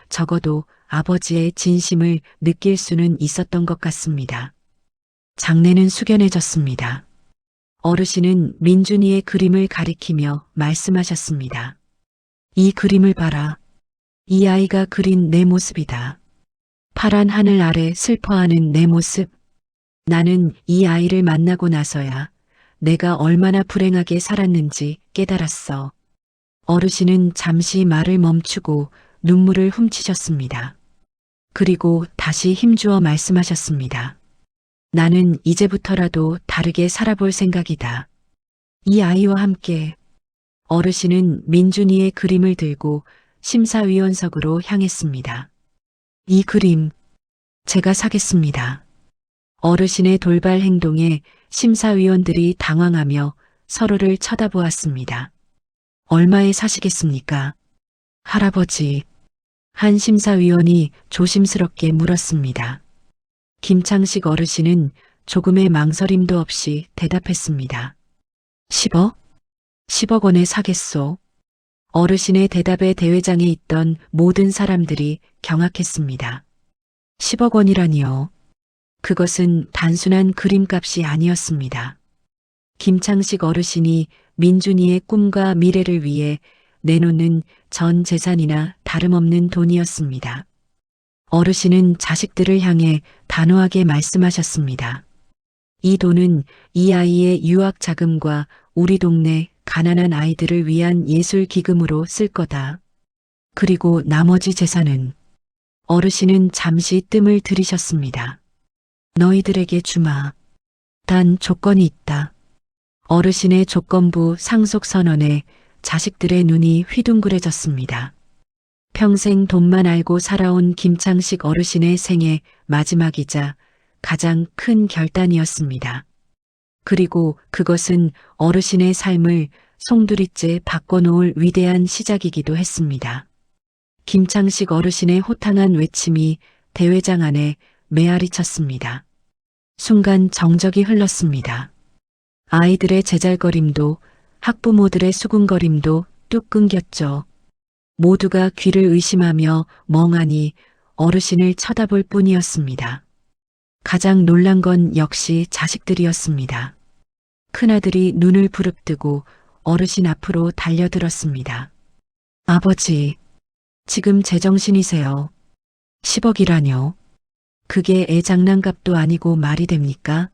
적어도 아버지의 진심을 느낄 수는 있었던 것 같습니다. 장내는 숙연해졌습니다. 어르신은 민준이의 그림을 가리키며 말씀하셨습니다. 이 그림을 봐라. 이 아이가 그린 내 모습이다. 파란 하늘 아래 슬퍼하는 내 모습. 나는 이 아이를 만나고 나서야 내가 얼마나 불행하게 살았는지 깨달았어. 어르신은 잠시 말을 멈추고 눈물을 훔치셨습니다. 그리고 다시 힘주어 말씀하셨습니다. 나는 이제부터라도 다르게 살아볼 생각이다. 이 아이와 함께. 어르신은 민준이의 그림을 들고 심사위원석으로 향했습니다. 이 그림, 제가 사겠습니다. 어르신의 돌발 행동에 심사위원들이 당황하며 서로를 쳐다보았습니다. 얼마에 사시겠습니까? 할아버지, 한 심사위원이 조심스럽게 물었습니다. 김창식 어르신은 조금의 망설임도 없이 대답했습니다. 10억? 10억 원에 사겠소. 어르신의 대답에 대회장에 있던 모든 사람들이 경악했습니다. 10억 원이라니요. 그것은 단순한 그림값이 아니었습니다. 김창식 어르신이 민준이의 꿈과 미래를 위해 내놓는 전 재산이나 다름없는 돈이었습니다. 어르신은 자식들을 향해 단호하게 말씀하셨습니다. 이 돈은 이 아이의 유학 자금과 우리 동네 가난한 아이들을 위한 예술 기금으로 쓸 거다. 그리고 나머지 재산은 어르신은 잠시 뜸을 들이셨습니다. 너희들에게 주마. 단 조건이 있다. 어르신의 조건부 상속 선언에 자식들의 눈이 휘둥그레졌습니다. 평생 돈만 알고 살아온 김창식 어르신의 생애 마지막이자 가장 큰 결단이었습니다. 그리고 그것은 어르신의 삶을 송두리째 바꿔놓을 위대한 시작이기도 했습니다. 김창식 어르신의 호탕한 외침이 대회장 안에 메아리 쳤습니다. 순간 정적이 흘렀습니다. 아이들의 제잘거림도 학부모들의 수군거림도 뚝 끊겼죠. 모두가 귀를 의심하며 멍하니 어르신을 쳐다볼 뿐이었습니다. 가장 놀란 건 역시 자식들이었습니다. 큰아들이 눈을 부릅뜨고 어르신 앞으로 달려들었습니다. 아버지, 지금 제정신이세요. 10억이라뇨. 그게 애 장난감도 아니고 말이 됩니까?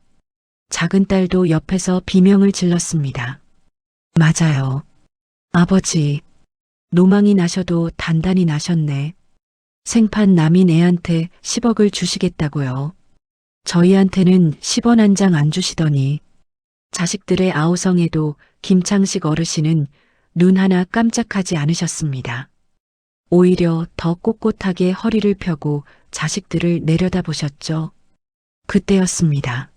작은 딸도 옆에서 비명을 질렀습니다. 맞아요. 아버지, 노망이 나셔도 단단히 나셨네. 생판 남인 애한테 10억을 주시겠다고요. 저희한테는 10원 한 장 안 주시더니. 자식들의 아우성에도 김창식 어르신은 눈 하나 깜짝하지 않으셨습니다. 오히려 더 꼿꼿하게 허리를 펴고 자식들을 내려다보셨죠. 그때였습니다.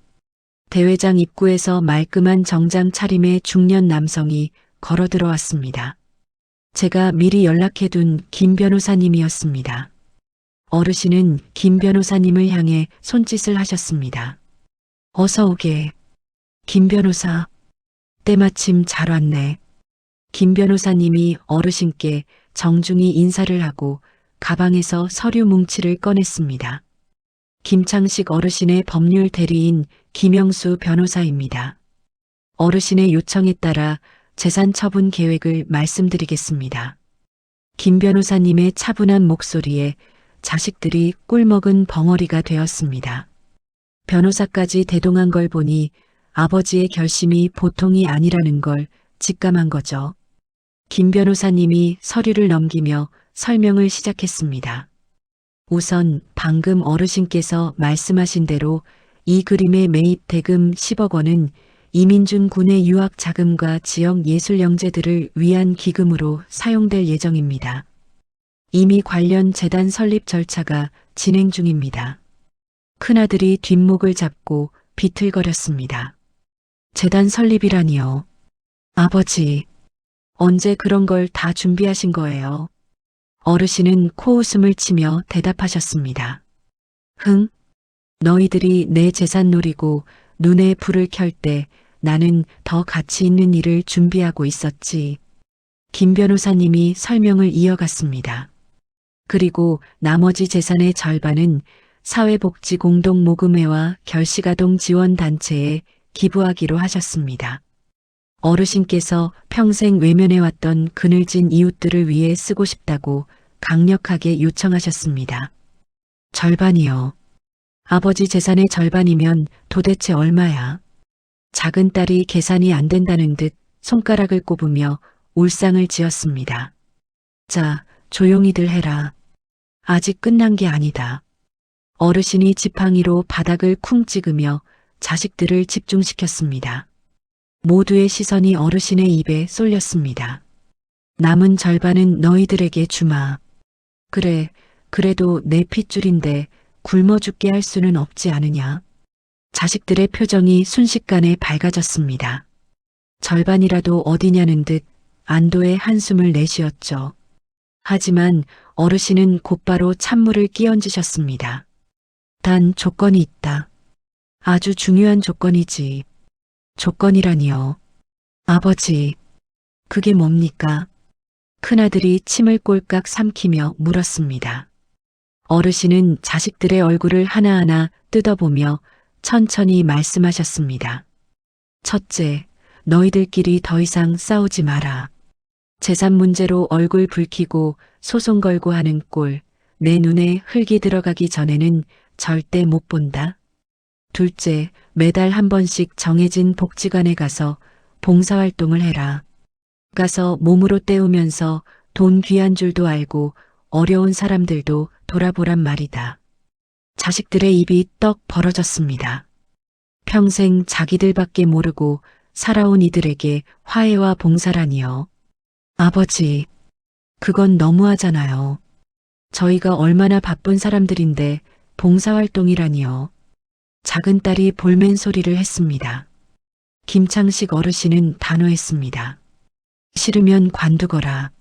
대회장 입구에서 말끔한 정장 차림의 중년 남성이 걸어 들어왔습니다. 제가 미리 연락해둔 김 변호사님이었습니다. 어르신은 김 변호사님을 향해 손짓을 하셨습니다. 어서 오게. 김 변호사. 때마침 잘 왔네. 김 변호사님이 어르신께 정중히 인사를 하고 가방에서 서류 뭉치를 꺼냈습니다. 김창식 어르신의 법률 대리인 김영수 변호사입니다. 어르신의 요청에 따라 재산 처분 계획을 말씀드리겠습니다. 김 변호사님의 차분한 목소리에 자식들이 꿀먹은 벙어리가 되었습니다. 변호사까지 대동한 걸 보니 아버지의 결심이 보통이 아니라는 걸 직감한 거죠. 김 변호사님이 서류를 넘기며 설명을 시작했습니다. 우선 방금 어르신께서 말씀하신 대로 이 그림의 매입 대금 10억 원은 이민준 군의 유학 자금과 지역 예술 영재들을 위한 기금으로 사용될 예정입니다. 이미 관련 재단 설립 절차가 진행 중입니다. 큰아들이 뒷목을 잡고 비틀거렸습니다. 재단 설립이라니요. 아버지, 언제 그런 걸 다 준비하신 거예요? 어르신은 코웃음을 치며 대답하셨습니다. 흥? 너희들이 내 재산 노리고 눈에 불을 켤 때 나는 더 가치 있는 일을 준비하고 있었지. 김 변호사님이 설명을 이어갔습니다. 그리고 나머지 재산의 절반은 사회복지공동모금회와 결식아동 지원단체에 기부하기로 하셨습니다. 어르신께서 평생 외면해왔던 그늘진 이웃들을 위해 쓰고 싶다고 강력하게 요청하셨습니다. 절반이요. 아버지 재산의 절반이면 도대체 얼마야? 작은 딸이 계산이 안 된다는 듯 손가락을 꼽으며 울상을 지었습니다. 자, 조용히들 해라. 아직 끝난 게 아니다. 어르신이 지팡이로 바닥을 쿵 찍으며 자식들을 집중시켰습니다. 모두의 시선이 어르신의 입에 쏠렸습니다. 남은 절반은 너희들에게 주마. 그래, 그래도 내 핏줄인데 굶어 죽게 할 수는 없지 않으냐. 자식들의 표정이 순식간에 밝아졌습니다. 절반이라도 어디냐는 듯 안도의 한숨을 내쉬었죠. 하지만 어르신은 곧바로 찬물을 끼얹으셨습니다. 단 조건이 있다. 아주 중요한 조건이지. 조건이라니요. 아버지, 그게 뭡니까? 큰아들이 침을 꼴깍 삼키며 물었습니다. 어르신은 자식들의 얼굴을 하나하나 뜯어보며 천천히 말씀하셨습니다. 첫째, 너희들끼리 더 이상 싸우지 마라. 재산 문제로 얼굴 붉히고 소송 걸고 하는 꼴, 내 눈에 흙이 들어가기 전에는 절대 못 본다. 둘째, 매달 한 번씩 정해진 복지관에 가서 봉사활동을 해라. 가서 몸으로 때우면서 돈 귀한 줄도 알고 어려운 사람들도 돌아보란 말이다. 자식들의 입이 떡 벌어졌습니다. 평생 자기들밖에 모르고 살아온 이들에게 화해와 봉사라니요. 아버지, 그건 너무하잖아요. 저희가 얼마나 바쁜 사람들인데 봉사활동이라니요. 작은 딸이 볼멘 소리를 했습니다. 김창식 어르신은 단호했습니다. 싫으면 관두거라.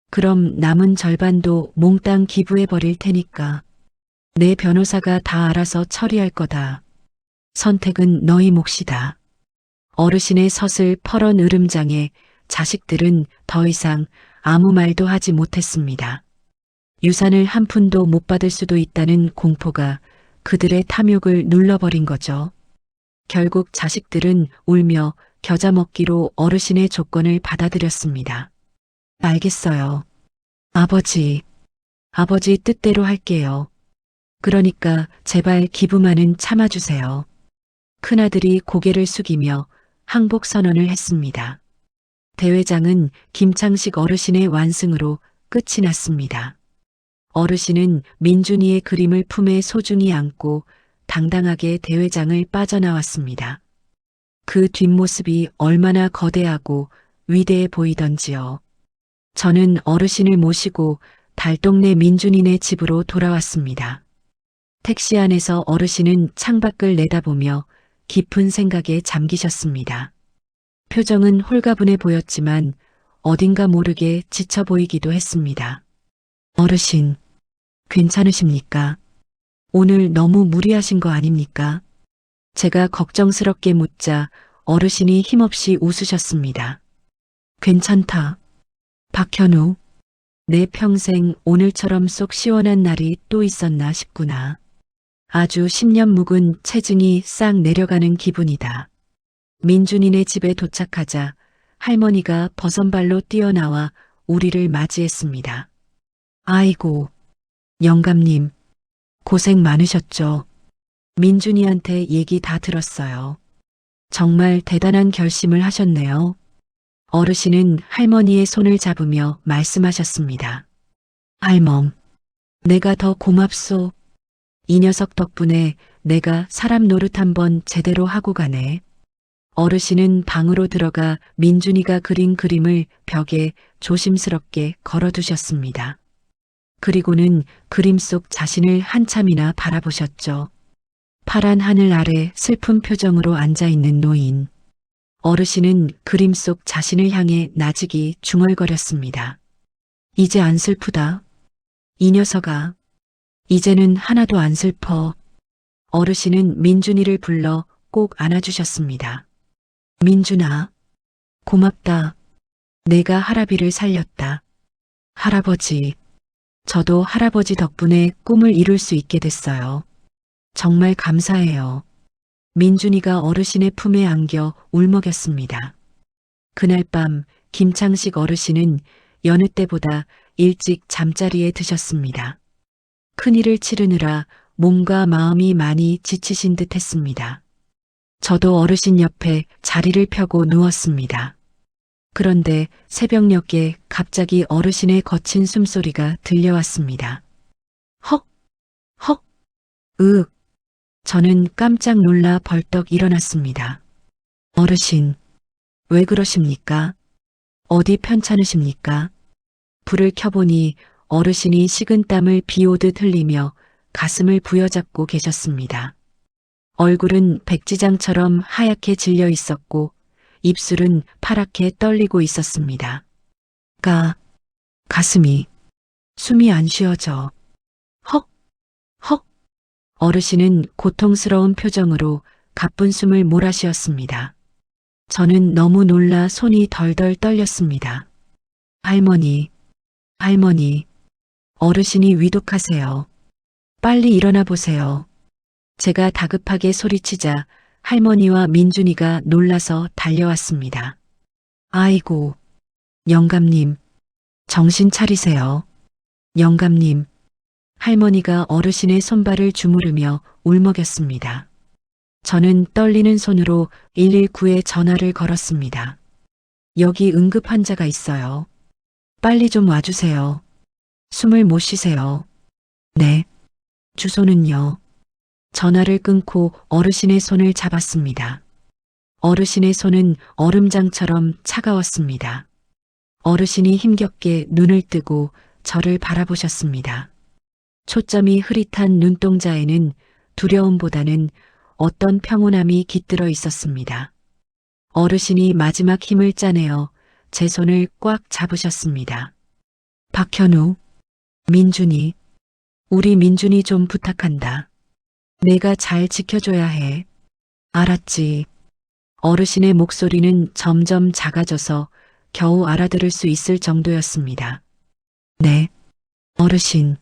그럼 남은 절반도 몽땅 기부해버릴 테니까. 내 변호사가 다 알아서 처리할 거다. 선택은 너희 몫이다. 어르신의 서슬 퍼런 으름장에 자식들은 더 이상 아무 말도 하지 못했습니다. 유산을 한 푼도 못 받을 수도 있다는 공포가 그들의 탐욕을 눌러버린 거죠. 결국 자식들은 울며 겨자 먹기로 어르신의 조건을 받아들였습니다. 알겠어요. 아버지 뜻대로 할게요. 그러니까 제발 기부만은 참아주세요. 큰아들이 고개를 숙이며 항복 선언을 했습니다. 대회장은 김창식 어르신의 완승으로 끝이 났습니다. 어르신은 민준이의 그림을 품에 소중히 안고 당당하게 대회장을 빠져나왔습니다. 그 뒷모습이 얼마나 거대하고 위대해 보이던지요. 저는 어르신을 모시고 달동네 민준이네 집으로 돌아왔습니다. 택시 안에서 어르신은 창밖을 내다보며 깊은 생각에 잠기셨습니다. 표정은 홀가분해 보였지만 어딘가 모르게 지쳐 보이기도 했습니다. 어르신, 괜찮으십니까? 오늘 너무 무리하신 거 아닙니까? 제가 걱정스럽게 묻자 어르신이 힘없이 웃으셨습니다. 괜찮다. 박현우, 내 평생 오늘처럼 쏙 시원한 날이 또 있었나 싶구나. 아주 10년 묵은 체증이 싹 내려가는 기분이다. 민준이네 집에 도착하자 할머니가 버선발로 뛰어나와 우리를 맞이했습니다. 아이고, 영감님, 고생 많으셨죠? 민준이한테 얘기 다 들었어요. 정말 대단한 결심을 하셨네요. 어르신은 할머니의 손을 잡으며 말씀하셨습니다. 할멈, 내가 더 고맙소. 이 녀석 덕분에 내가 사람 노릇 한번 제대로 하고 가네. 어르신은 방으로 들어가 민준이가 그린 그림을 벽에 조심스럽게 걸어두셨습니다. 그리고는 그림 속 자신을 한참이나 바라보셨죠. 파란 하늘 아래 슬픈 표정으로 앉아있는 노인. 어르신은 그림 속 자신을 향해 나직이 중얼거렸습니다. 이제 안 슬프다. 이 녀석아. 이제는 하나도 안 슬퍼. 어르신은 민준이를 불러 꼭 안아주셨습니다. 민준아, 고맙다. 내가 할아비를 살렸다. 할아버지, 저도 할아버지 덕분에 꿈을 이룰 수 있게 됐어요. 정말 감사해요. 민준이가 어르신의 품에 안겨 울먹였습니다. 그날 밤 김창식 어르신은 여느 때보다 일찍 잠자리에 드셨습니다. 큰일을 치르느라 몸과 마음이 많이 지치신 듯 했습니다. 저도 어르신 옆에 자리를 펴고 누웠습니다. 그런데 새벽녘에 갑자기 어르신의 거친 숨소리가 들려왔습니다. 헉! 헉! 으윽! 저는 깜짝 놀라 벌떡 일어났습니다. 어르신, 왜 그러십니까? 어디 편찮으십니까? 불을 켜보니 어르신이 식은땀을 비오듯 흘리며 가슴을 부여잡고 계셨습니다. 얼굴은 백지장처럼 하얗게 질려 있었고 입술은 파랗게 떨리고 있었습니다. 가슴이, 숨이 안 쉬어져. 헉! 헉! 어르신은 고통스러운 표정으로 가쁜 숨을 몰아쉬었습니다. 저는 너무 놀라 손이 덜덜 떨렸습니다. 할머니, 할머니, 어르신이 위독하세요. 빨리 일어나 보세요. 제가 다급하게 소리치자 할머니와 민준이가 놀라서 달려왔습니다. 아이고, 영감님, 정신 차리세요. 영감님, 할머니가 어르신의 손발을 주무르며 울먹였습니다. 저는 떨리는 손으로 119에 전화를 걸었습니다. 여기 응급 환자가 있어요. 빨리 좀 와주세요. 숨을 못 쉬세요. 네. 주소는요. 전화를 끊고 어르신의 손을 잡았습니다. 어르신의 손은 얼음장처럼 차가웠습니다. 어르신이 힘겹게 눈을 뜨고 저를 바라보셨습니다. 초점이 흐릿한 눈동자에는 두려움보다는 어떤 평온함이 깃들어 있었습니다. 어르신이 마지막 힘을 짜내어 제 손을 꽉 잡으셨습니다. 박현우, 민준이, 우리 민준이 좀 부탁한다. 내가 잘 지켜줘야 해. 알았지. 어르신의 목소리는 점점 작아져서 겨우 알아들을 수 있을 정도였습니다. 네, 어르신,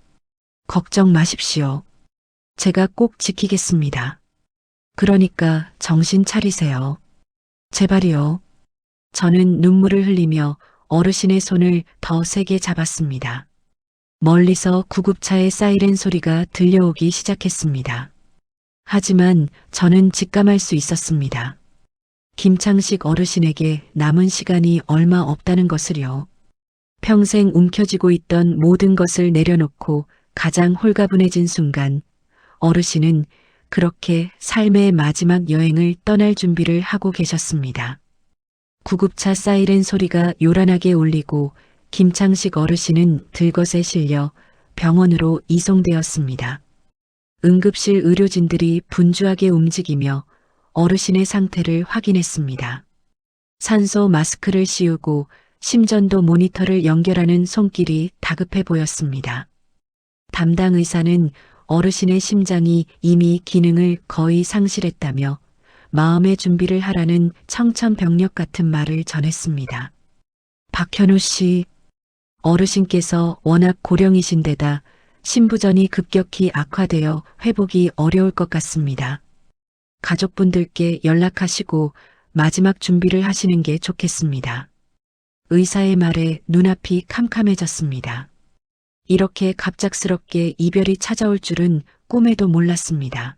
걱정 마십시오. 제가 꼭 지키겠습니다. 그러니까 정신 차리세요. 제발이요. 저는 눈물을 흘리며 어르신의 손을 더 세게 잡았습니다. 멀리서 구급차의 사이렌 소리가 들려오기 시작했습니다. 하지만 저는 직감할 수 있었습니다. 김창식 어르신에게 남은 시간이 얼마 없다는 것을요. 평생 움켜쥐고 있던 모든 것을 내려놓고 가장 홀가분해진 순간 어르신은 그렇게 삶의 마지막 여행을 떠날 준비를 하고 계셨습니다. 구급차 사이렌 소리가 요란하게 울리고 김창식 어르신은 들것에 실려 병원으로 이송되었습니다. 응급실 의료진들이 분주하게 움직이며 어르신의 상태를 확인했습니다. 산소 마스크를 씌우고 심전도 모니터를 연결하는 손길이 다급해 보였습니다. 담당 의사는 어르신의 심장이 이미 기능을 거의 상실했다며 마음의 준비를 하라는 청천벽력 같은 말을 전했습니다. 박현우 씨, 어르신께서 워낙 고령이신데다 신부전이 급격히 악화되어 회복이 어려울 것 같습니다. 가족분들께 연락하시고 마지막 준비를 하시는 게 좋겠습니다. 의사의 말에 눈앞이 캄캄해졌습니다. 이렇게 갑작스럽게 이별이 찾아올 줄은 꿈에도 몰랐습니다.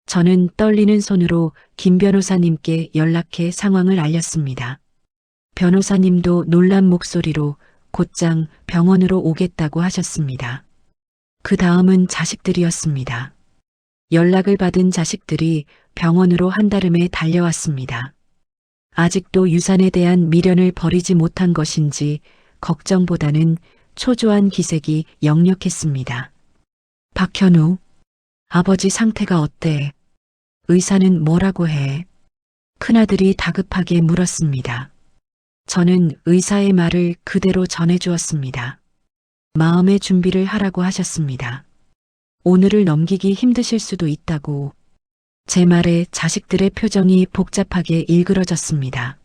저는 떨리는 손으로 김 변호사님께 연락해 상황을 알렸습니다. 변호사님도 놀란 목소리로 곧장 병원으로 오겠다고 하셨습니다. 그 다음은 자식들이었습니다. 연락을 받은 자식들이 병원으로 한달음에 달려왔습니다. 아직도 유산에 대한 미련을 버리지 못한 것인지 걱정보다는 초조한 기색이 역력했습니다. 박현우, 아버지 상태가 어때? 의사는 뭐라고 해? 큰아들이 다급하게 물었습니다. 저는 의사의 말을 그대로 전해주었습니다. 마음의 준비를 하라고 하셨습니다. 오늘을 넘기기 힘드실 수도 있다고. 제 말에 자식들의 표정이 복잡하게 일그러졌습니다.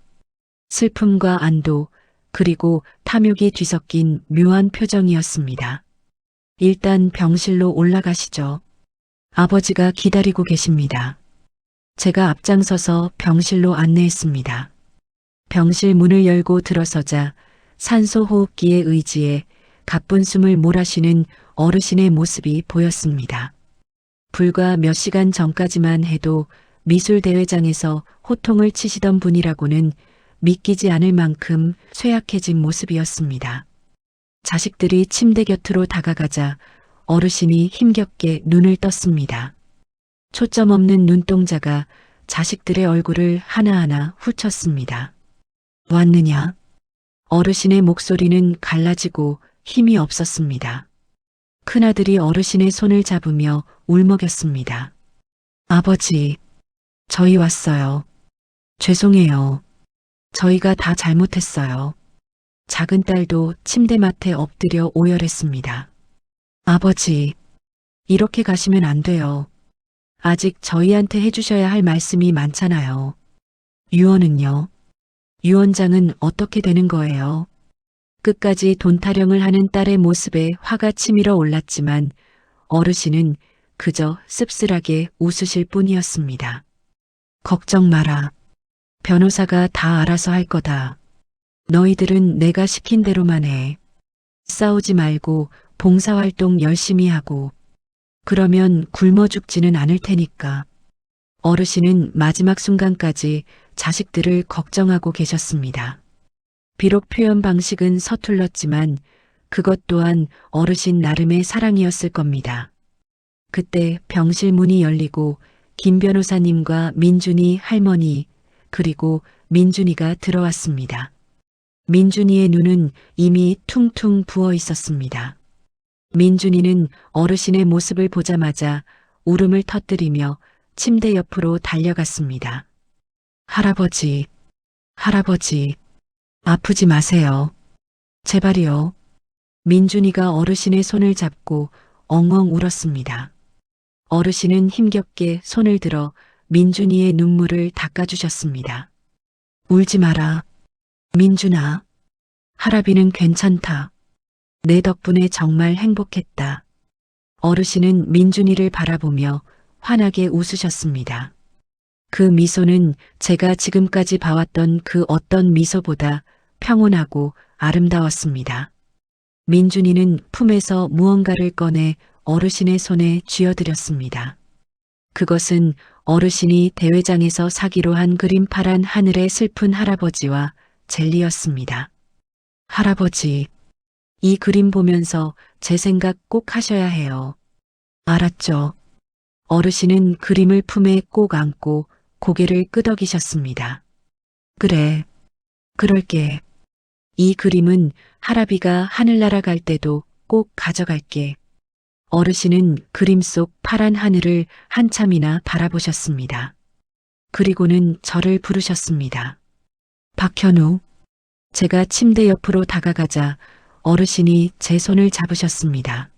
슬픔과 안도, 그리고 탐욕이 뒤섞인 묘한 표정이었습니다. 일단 병실로 올라가시죠. 아버지가 기다리고 계십니다. 제가 앞장서서 병실로 안내했습니다. 병실 문을 열고 들어서자 산소호흡기에 의지해 가쁜 숨을 몰아쉬는 어르신의 모습이 보였습니다. 불과 몇 시간 전까지만 해도 미술대회장에서 호통을 치시던 분이라고는 믿기지 않을 만큼 쇠약해진 모습이었습니다. 자식들이 침대 곁으로 다가가자 어르신이 힘겹게 눈을 떴습니다. 초점 없는 눈동자가 자식들의 얼굴을 하나하나 훑쳤습니다. 왔느냐? 어르신의 목소리는 갈라지고 힘이 없었습니다. 큰아들이 어르신의 손을 잡으며 울먹였습니다. 아버지, 저희 왔어요. 죄송해요. 저희가 다 잘못했어요. 작은 딸도 침대맡에 엎드려 오열했습니다. 아버지, 이렇게 가시면 안 돼요. 아직 저희한테 해주셔야 할 말씀이 많잖아요. 유언은요? 유언장은 어떻게 되는 거예요? 끝까지 돈 타령을 하는 딸의 모습에 화가 치밀어 올랐지만 어르신은 그저 씁쓸하게 웃으실 뿐이었습니다. 걱정 마라. 변호사가 다 알아서 할 거다. 너희들은 내가 시킨 대로만 해. 싸우지 말고 봉사활동 열심히 하고 그러면 굶어 죽지는 않을 테니까. 어르신은 마지막 순간까지 자식들을 걱정하고 계셨습니다. 비록 표현 방식은 서툴렀지만 그것 또한 어르신 나름의 사랑이었을 겁니다. 그때 병실 문이 열리고 김 변호사님과 민준이 할머니 그리고 민준이가 들어왔습니다. 민준이의 눈은 이미 퉁퉁 부어 있었습니다. 민준이는 어르신의 모습을 보자마자 울음을 터뜨리며 침대 옆으로 달려갔습니다. 할아버지, 할아버지, 아프지 마세요. 제발이요. 민준이가 어르신의 손을 잡고 엉엉 울었습니다. 어르신은 힘겹게 손을 들어 민준이의 눈물을 닦아주셨습니다. 울지 마라. 민준아, 할아비는 괜찮다. 내 덕분에 정말 행복했다. 어르신은 민준이를 바라보며 환하게 웃으셨습니다. 그 미소는 제가 지금까지 봐왔던 그 어떤 미소보다 평온하고 아름다웠습니다. 민준이는 품에서 무언가를 꺼내 어르신의 손에 쥐어드렸습니다. 그것은 어르신이 대회장에서 사기로 한 그림 파란 하늘의 슬픈 할아버지와 젤리였습니다. 할아버지, 이 그림 보면서 제 생각 꼭 하셔야 해요. 알았죠? 어르신은 그림을 품에 꼭 안고 고개를 끄덕이셨습니다. 그래, 그럴게. 이 그림은 할아비가 하늘나라 갈 때도 꼭 가져갈게. 어르신은 그림 속 파란 하늘을 한참이나 바라보셨습니다. 그리고는 저를 부르셨습니다. 박현우. 제가 침대 옆으로 다가가자 어르신이 제 손을 잡으셨습니다.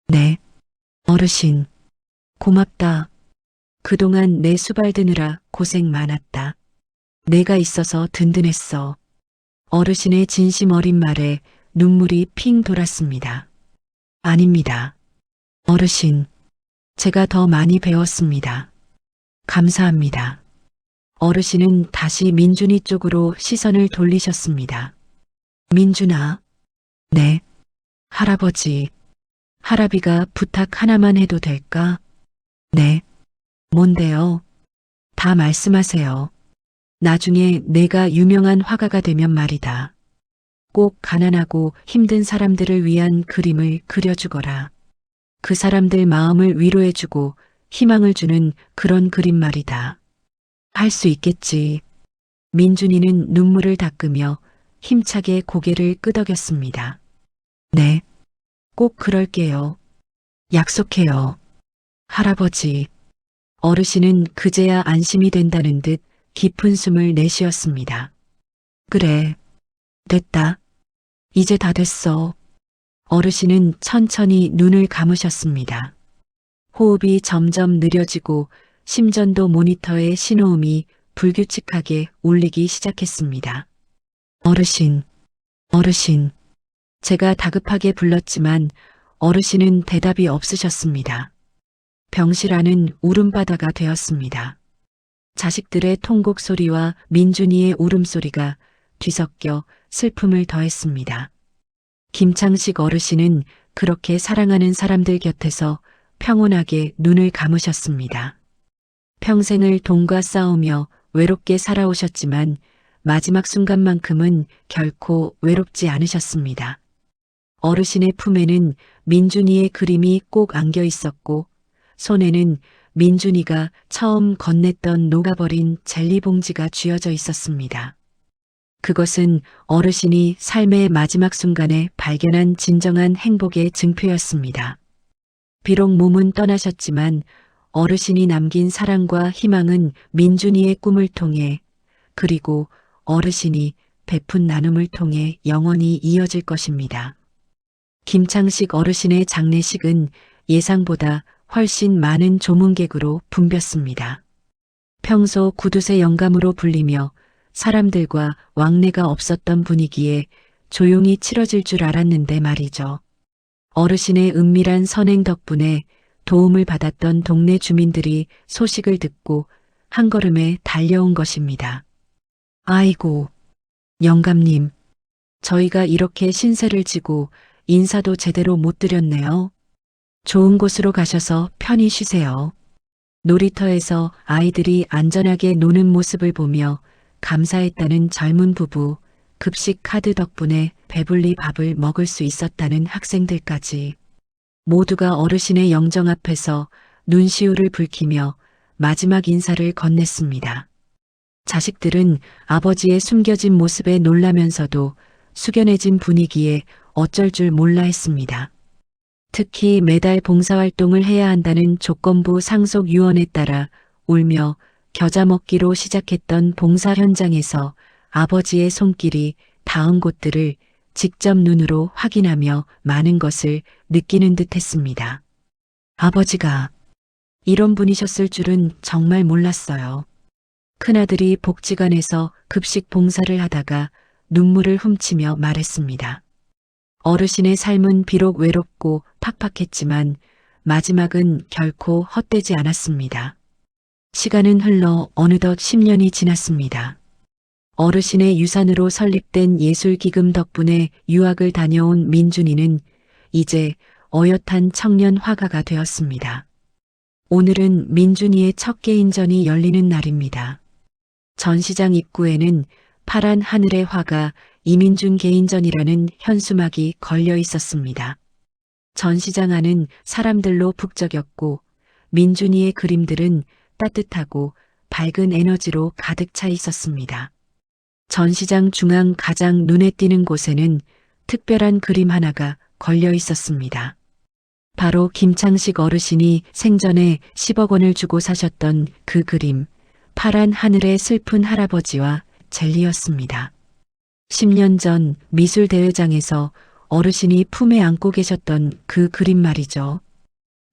네, 어르신. 고맙다. 그동안 내 수발 드느라 고생 많았다. 내가 있어서 든든했어. 어르신의 진심 어린 말에 눈물이 핑 돌았습니다. 아닙니다. 어르신, 제가 더 많이 배웠습니다. 감사합니다. 어르신은 다시 민준이 쪽으로 시선을 돌리셨습니다. 민준아. 네. 할아버지. 할아비가 부탁 하나만 해도 될까? 네. 뭔데요? 다 말씀하세요. 나중에 내가 유명한 화가가 되면 말이다. 꼭 가난하고 힘든 사람들을 위한 그림을 그려주거라. 그 사람들 마음을 위로해주고 희망을 주는 그런 그림 말이다. 할 수 있겠지. 민준이는 눈물을 닦으며 힘차게 고개를 끄덕였습니다. 네, 꼭 그럴게요. 약속해요. 할아버지. 어르신은 그제야 안심이 된다는 듯 깊은 숨을 내쉬었습니다. 그래, 됐다. 이제 다 됐어. 어르신은 천천히 눈을 감으셨습니다. 호흡이 점점 느려지고 심전도 모니터의 신호음이 불규칙하게 울리기 시작했습니다. 어르신, 어르신. 제가 다급하게 불렀지만 어르신은 대답이 없으셨습니다. 병실 안은 울음바다가 되었습니다. 자식들의 통곡 소리와 민준이의 울음소리가 뒤섞여 슬픔을 더했습니다. 김창식 어르신은 그렇게 사랑하는 사람들 곁에서 평온하게 눈을 감으셨습니다. 평생을 돈과 싸우며 외롭게 살아오셨지만 마지막 순간만큼은 결코 외롭지 않으셨습니다. 어르신의 품에는 민준이의 그림이 꼭 안겨 있었고 손에는 민준이가 처음 건넸던 녹아버린 젤리 봉지가 쥐어져 있었습니다. 그것은 어르신이 삶의 마지막 순간에 발견한 진정한 행복의 증표였습니다. 비록 몸은 떠나셨지만 어르신이 남긴 사랑과 희망은 민준이의 꿈을 통해 그리고 어르신이 베푼 나눔을 통해 영원히 이어질 것입니다. 김창식 어르신의 장례식은 예상보다 훨씬 많은 조문객으로 붐볐습니다. 평소 구두쇠 영감으로 불리며 사람들과 왕래가 없었던 분위기에 조용히 치러질 줄 알았는데 말이죠. 어르신의 은밀한 선행 덕분에 도움을 받았던 동네 주민들이 소식을 듣고 한 걸음에 달려온 것입니다. 아이고, 영감님, 저희가 이렇게 신세를 지고 인사도 제대로 못 드렸네요. 좋은 곳으로 가셔서 편히 쉬세요. 놀이터에서 아이들이 안전하게 노는 모습을 보며 감사했다는 젊은 부부, 급식 카드 덕분에 배불리 밥을 먹을 수 있었다는 학생들까지 모두가 어르신의 영정 앞에서 눈시울을 붉히며 마지막 인사를 건넸습니다. 자식들은 아버지의 숨겨진 모습에 놀라면서도 숙연해진 분위기에 어쩔 줄 몰라 했습니다. 특히 매달 봉사활동을 해야 한다는 조건부 상속 유언에 따라 울며 겨자 먹기로 시작했던 봉사 현장에서 아버지의 손길이 닿은 곳들을 직접 눈으로 확인하며 많은 것을 느끼는 듯 했습니다. 아버지가 이런 분이셨을 줄은 정말 몰랐어요. 큰아들이 복지관에서 급식 봉사를 하다가 눈물을 훔치며 말했습니다. 어르신의 삶은 비록 외롭고 팍팍했지만 마지막은 결코 헛되지 않았습니다. 시간은 흘러 어느덧 10년이 지났습니다. 어르신의 유산으로 설립된 예술기금 덕분에 유학을 다녀온 민준이는 이제 어엿한 청년 화가가 되었습니다. 오늘은 민준이의 첫 개인전이 열리는 날입니다. 전시장 입구에는 파란 하늘의 화가 이민준 개인전이라는 현수막이 걸려 있었습니다. 전시장 안은 사람들로 북적였고 민준이의 그림들은 따뜻하고 밝은 에너지로 가득 차 있었습니다. 전시장 중앙 가장 눈에 띄는 곳에는 특별한 그림 하나가 걸려 있었습니다. 바로 김창식 어르신이 생전에 10억 원을 주고 사셨던 그 그림, 파란 하늘의 슬픈 할아버지와 젤리였습니다. 10년 전 미술대회장에서 어르신이 품에 안고 계셨던 그 그림 말이죠.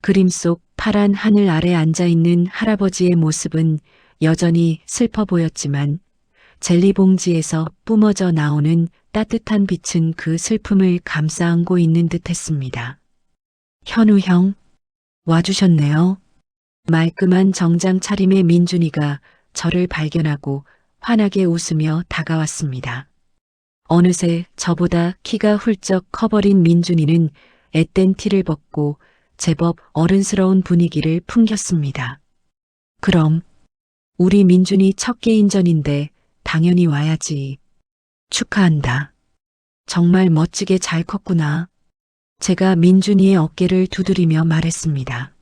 그림 속 파란 하늘 아래 앉아있는 할아버지의 모습은 여전히 슬퍼 보였지만 젤리 봉지에서 뿜어져 나오는 따뜻한 빛은 그 슬픔을 감싸 안고 있는 듯 했습니다. 현우 형, 와주셨네요. 말끔한 정장 차림의 민준이가 저를 발견하고 환하게 웃으며 다가왔습니다. 어느새 저보다 키가 훌쩍 커버린 민준이는 앳된 티를 벗고 제법 어른스러운 분위기를 풍겼습니다. 그럼 우리 민준이 첫 개인전인데 당연히 와야지. 축하한다. 정말 멋지게 잘 컸구나. 제가 민준이의 어깨를 두드리며 말했습니다.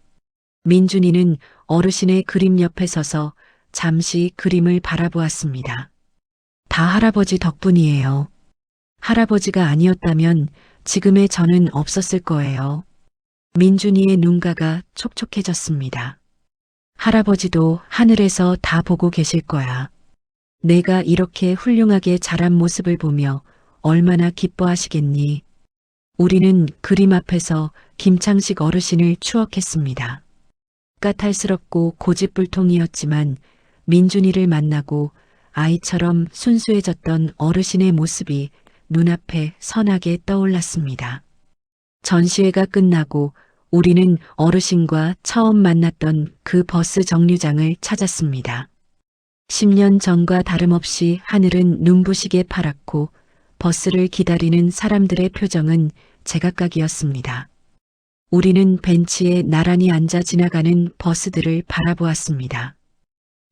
민준이는 어르신의 그림 옆에 서서 잠시 그림을 바라보았습니다. 다 할아버지 덕분이에요. 할아버지가 아니었다면 지금의 저는 없었을 거예요. 민준이의 눈가가 촉촉해졌습니다. 할아버지도 하늘에서 다 보고 계실 거야. 내가 이렇게 훌륭하게 자란 모습을 보며 얼마나 기뻐하시겠니? 우리는 그림 앞에서 김창식 어르신을 추억했습니다. 까탈스럽고 고집불통이었지만 민준이를 만나고 아이처럼 순수해졌던 어르신의 모습이 눈앞에 선하게 떠올랐습니다. 전시회가 끝나고 우리는 어르신과 처음 만났던 그 버스 정류장을 찾았습니다. 10년 전과 다름없이 하늘은 눈부시게 파랗고 버스를 기다리는 사람들의 표정은 제각각이었습니다. 우리는 벤치에 나란히 앉아 지나가는 버스들을 바라보았습니다.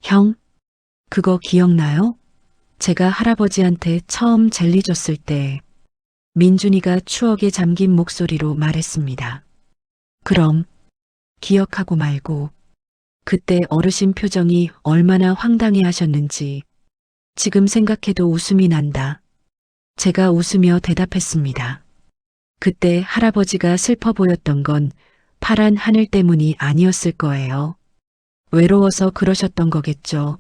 형, 그거 기억나요? 제가 할아버지한테 처음 젤리 줬을 때 민준이가 추억에 잠긴 목소리로 말했습니다. 그럼 기억하고 말고 그때 어르신 표정이 얼마나 황당해 하셨는지 지금 생각해도 웃음이 난다. 제가 웃으며 대답했습니다. 그때 할아버지가 슬퍼 보였던 건 파란 하늘 때문이 아니었을 거예요. 외로워서 그러셨던 거겠죠.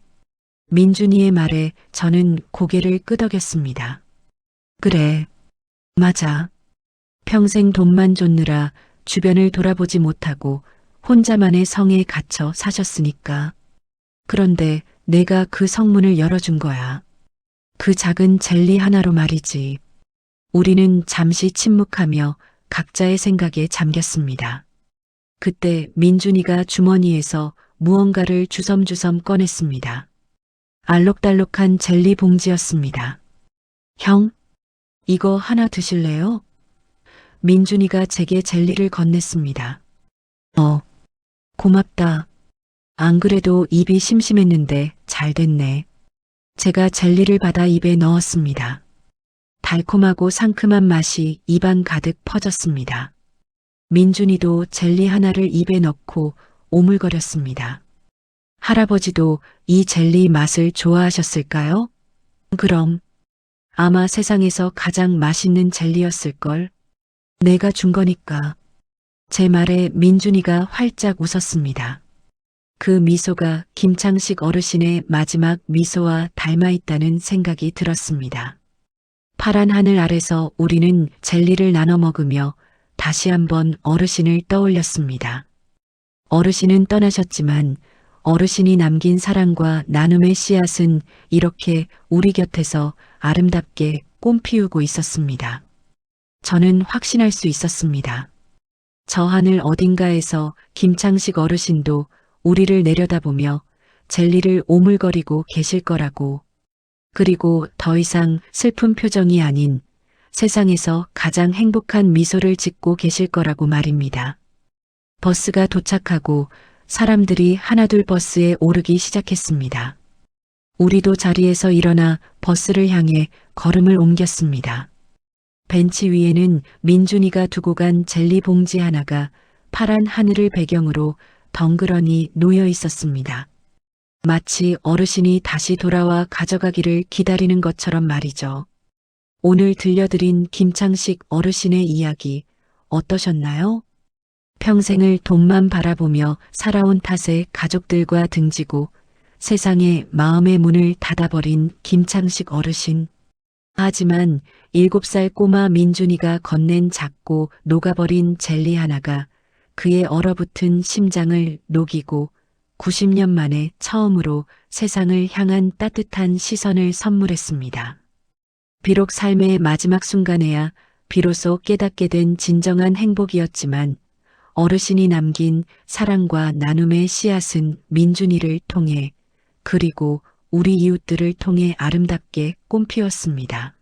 민준이의 말에 저는 고개를 끄덕였습니다. 그래, 맞아. 평생 돈만 쫓느라 주변을 돌아보지 못하고 혼자만의 성에 갇혀 사셨으니까. 그런데 내가 그 성문을 열어준 거야. 그 작은 젤리 하나로 말이지. 우리는 잠시 침묵하며 각자의 생각에 잠겼습니다. 그때 민준이가 주머니에서 무언가를 주섬주섬 꺼냈습니다. 알록달록한 젤리 봉지였습니다. 형, 이거 하나 드실래요? 민준이가 제게 젤리를 건넸습니다. 고맙다. 안 그래도 입이 심심했는데 잘 됐네. 제가 젤리를 받아 입에 넣었습니다. 달콤하고 상큼한 맛이 입안 가득 퍼졌습니다. 민준이도 젤리 하나를 입에 넣고 오물거렸습니다. 할아버지도 이 젤리 맛을 좋아하셨을까요? 그럼 아마 세상에서 가장 맛있는 젤리였을걸. 내가 준 거니까. 제 말에 민준이가 활짝 웃었습니다. 그 미소가 김창식 어르신의 마지막 미소와 닮아 있다는 생각이 들었습니다. 파란 하늘 아래서 우리는 젤리를 나눠 먹으며 다시 한번 어르신을 떠올렸습니다. 어르신은 떠나셨지만 어르신이 남긴 사랑과 나눔의 씨앗은 이렇게 우리 곁에서 아름답게 꽃피우고 있었습니다. 저는 확신할 수 있었습니다. 저 하늘 어딘가에서 김창식 어르신도 우리를 내려다보며 젤리를 오물거리고 계실 거라고. 그리고 더 이상 슬픈 표정이 아닌 세상에서 가장 행복한 미소를 짓고 계실 거라고 말입니다. 버스가 도착하고 사람들이 하나둘 버스에 오르기 시작했습니다. 우리도 자리에서 일어나 버스를 향해 걸음을 옮겼습니다. 벤치 위에는 민준이가 두고 간 젤리 봉지 하나가 파란 하늘을 배경으로 덩그러니 놓여 있었습니다. 마치 어르신이 다시 돌아와 가져가기를 기다리는 것처럼 말이죠. 오늘 들려드린 김창식 어르신의 이야기 어떠셨나요? 평생을 돈만 바라보며 살아온 탓에 가족들과 등지고 세상에 마음의 문을 닫아버린 김창식 어르신. 하지만 7살 꼬마 민준이가 건넨 작고 녹아버린 젤리 하나가 그의 얼어붙은 심장을 녹이고 90년 만에 처음으로 세상을 향한 따뜻한 시선을 선물했습니다. 비록 삶의 마지막 순간에야 비로소 깨닫게 된 진정한 행복이었지만 어르신이 남긴 사랑과 나눔의 씨앗은 민준이를 통해 그리고 우리 이웃들을 통해 아름답게 꽃피웠습니다.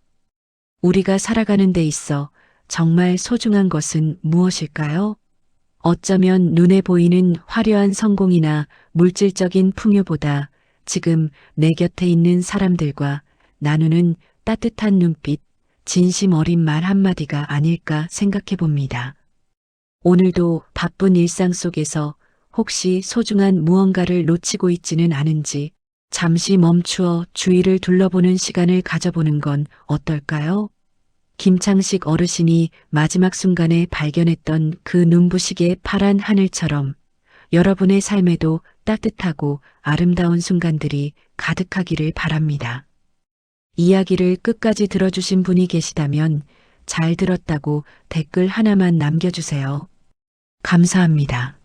우리가 살아가는 데 있어 정말 소중한 것은 무엇일까요? 어쩌면 눈에 보이는 화려한 성공이나 물질적인 풍요보다 지금 내 곁에 있는 사람들과 나누는 따뜻한 눈빛, 진심 어린 말 한마디가 아닐까 생각해 봅니다. 오늘도 바쁜 일상 속에서 혹시 소중한 무언가를 놓치고 있지는 않은지 잠시 멈추어 주위를 둘러보는 시간을 가져보는 건 어떨까요? 김창식 어르신이 마지막 순간에 발견했던 그 눈부시게 파란 하늘처럼 여러분의 삶에도 따뜻하고 아름다운 순간들이 가득하기를 바랍니다. 이야기를 끝까지 들어주신 분이 계시다면 잘 들었다고 댓글 하나만 남겨주세요. 감사합니다.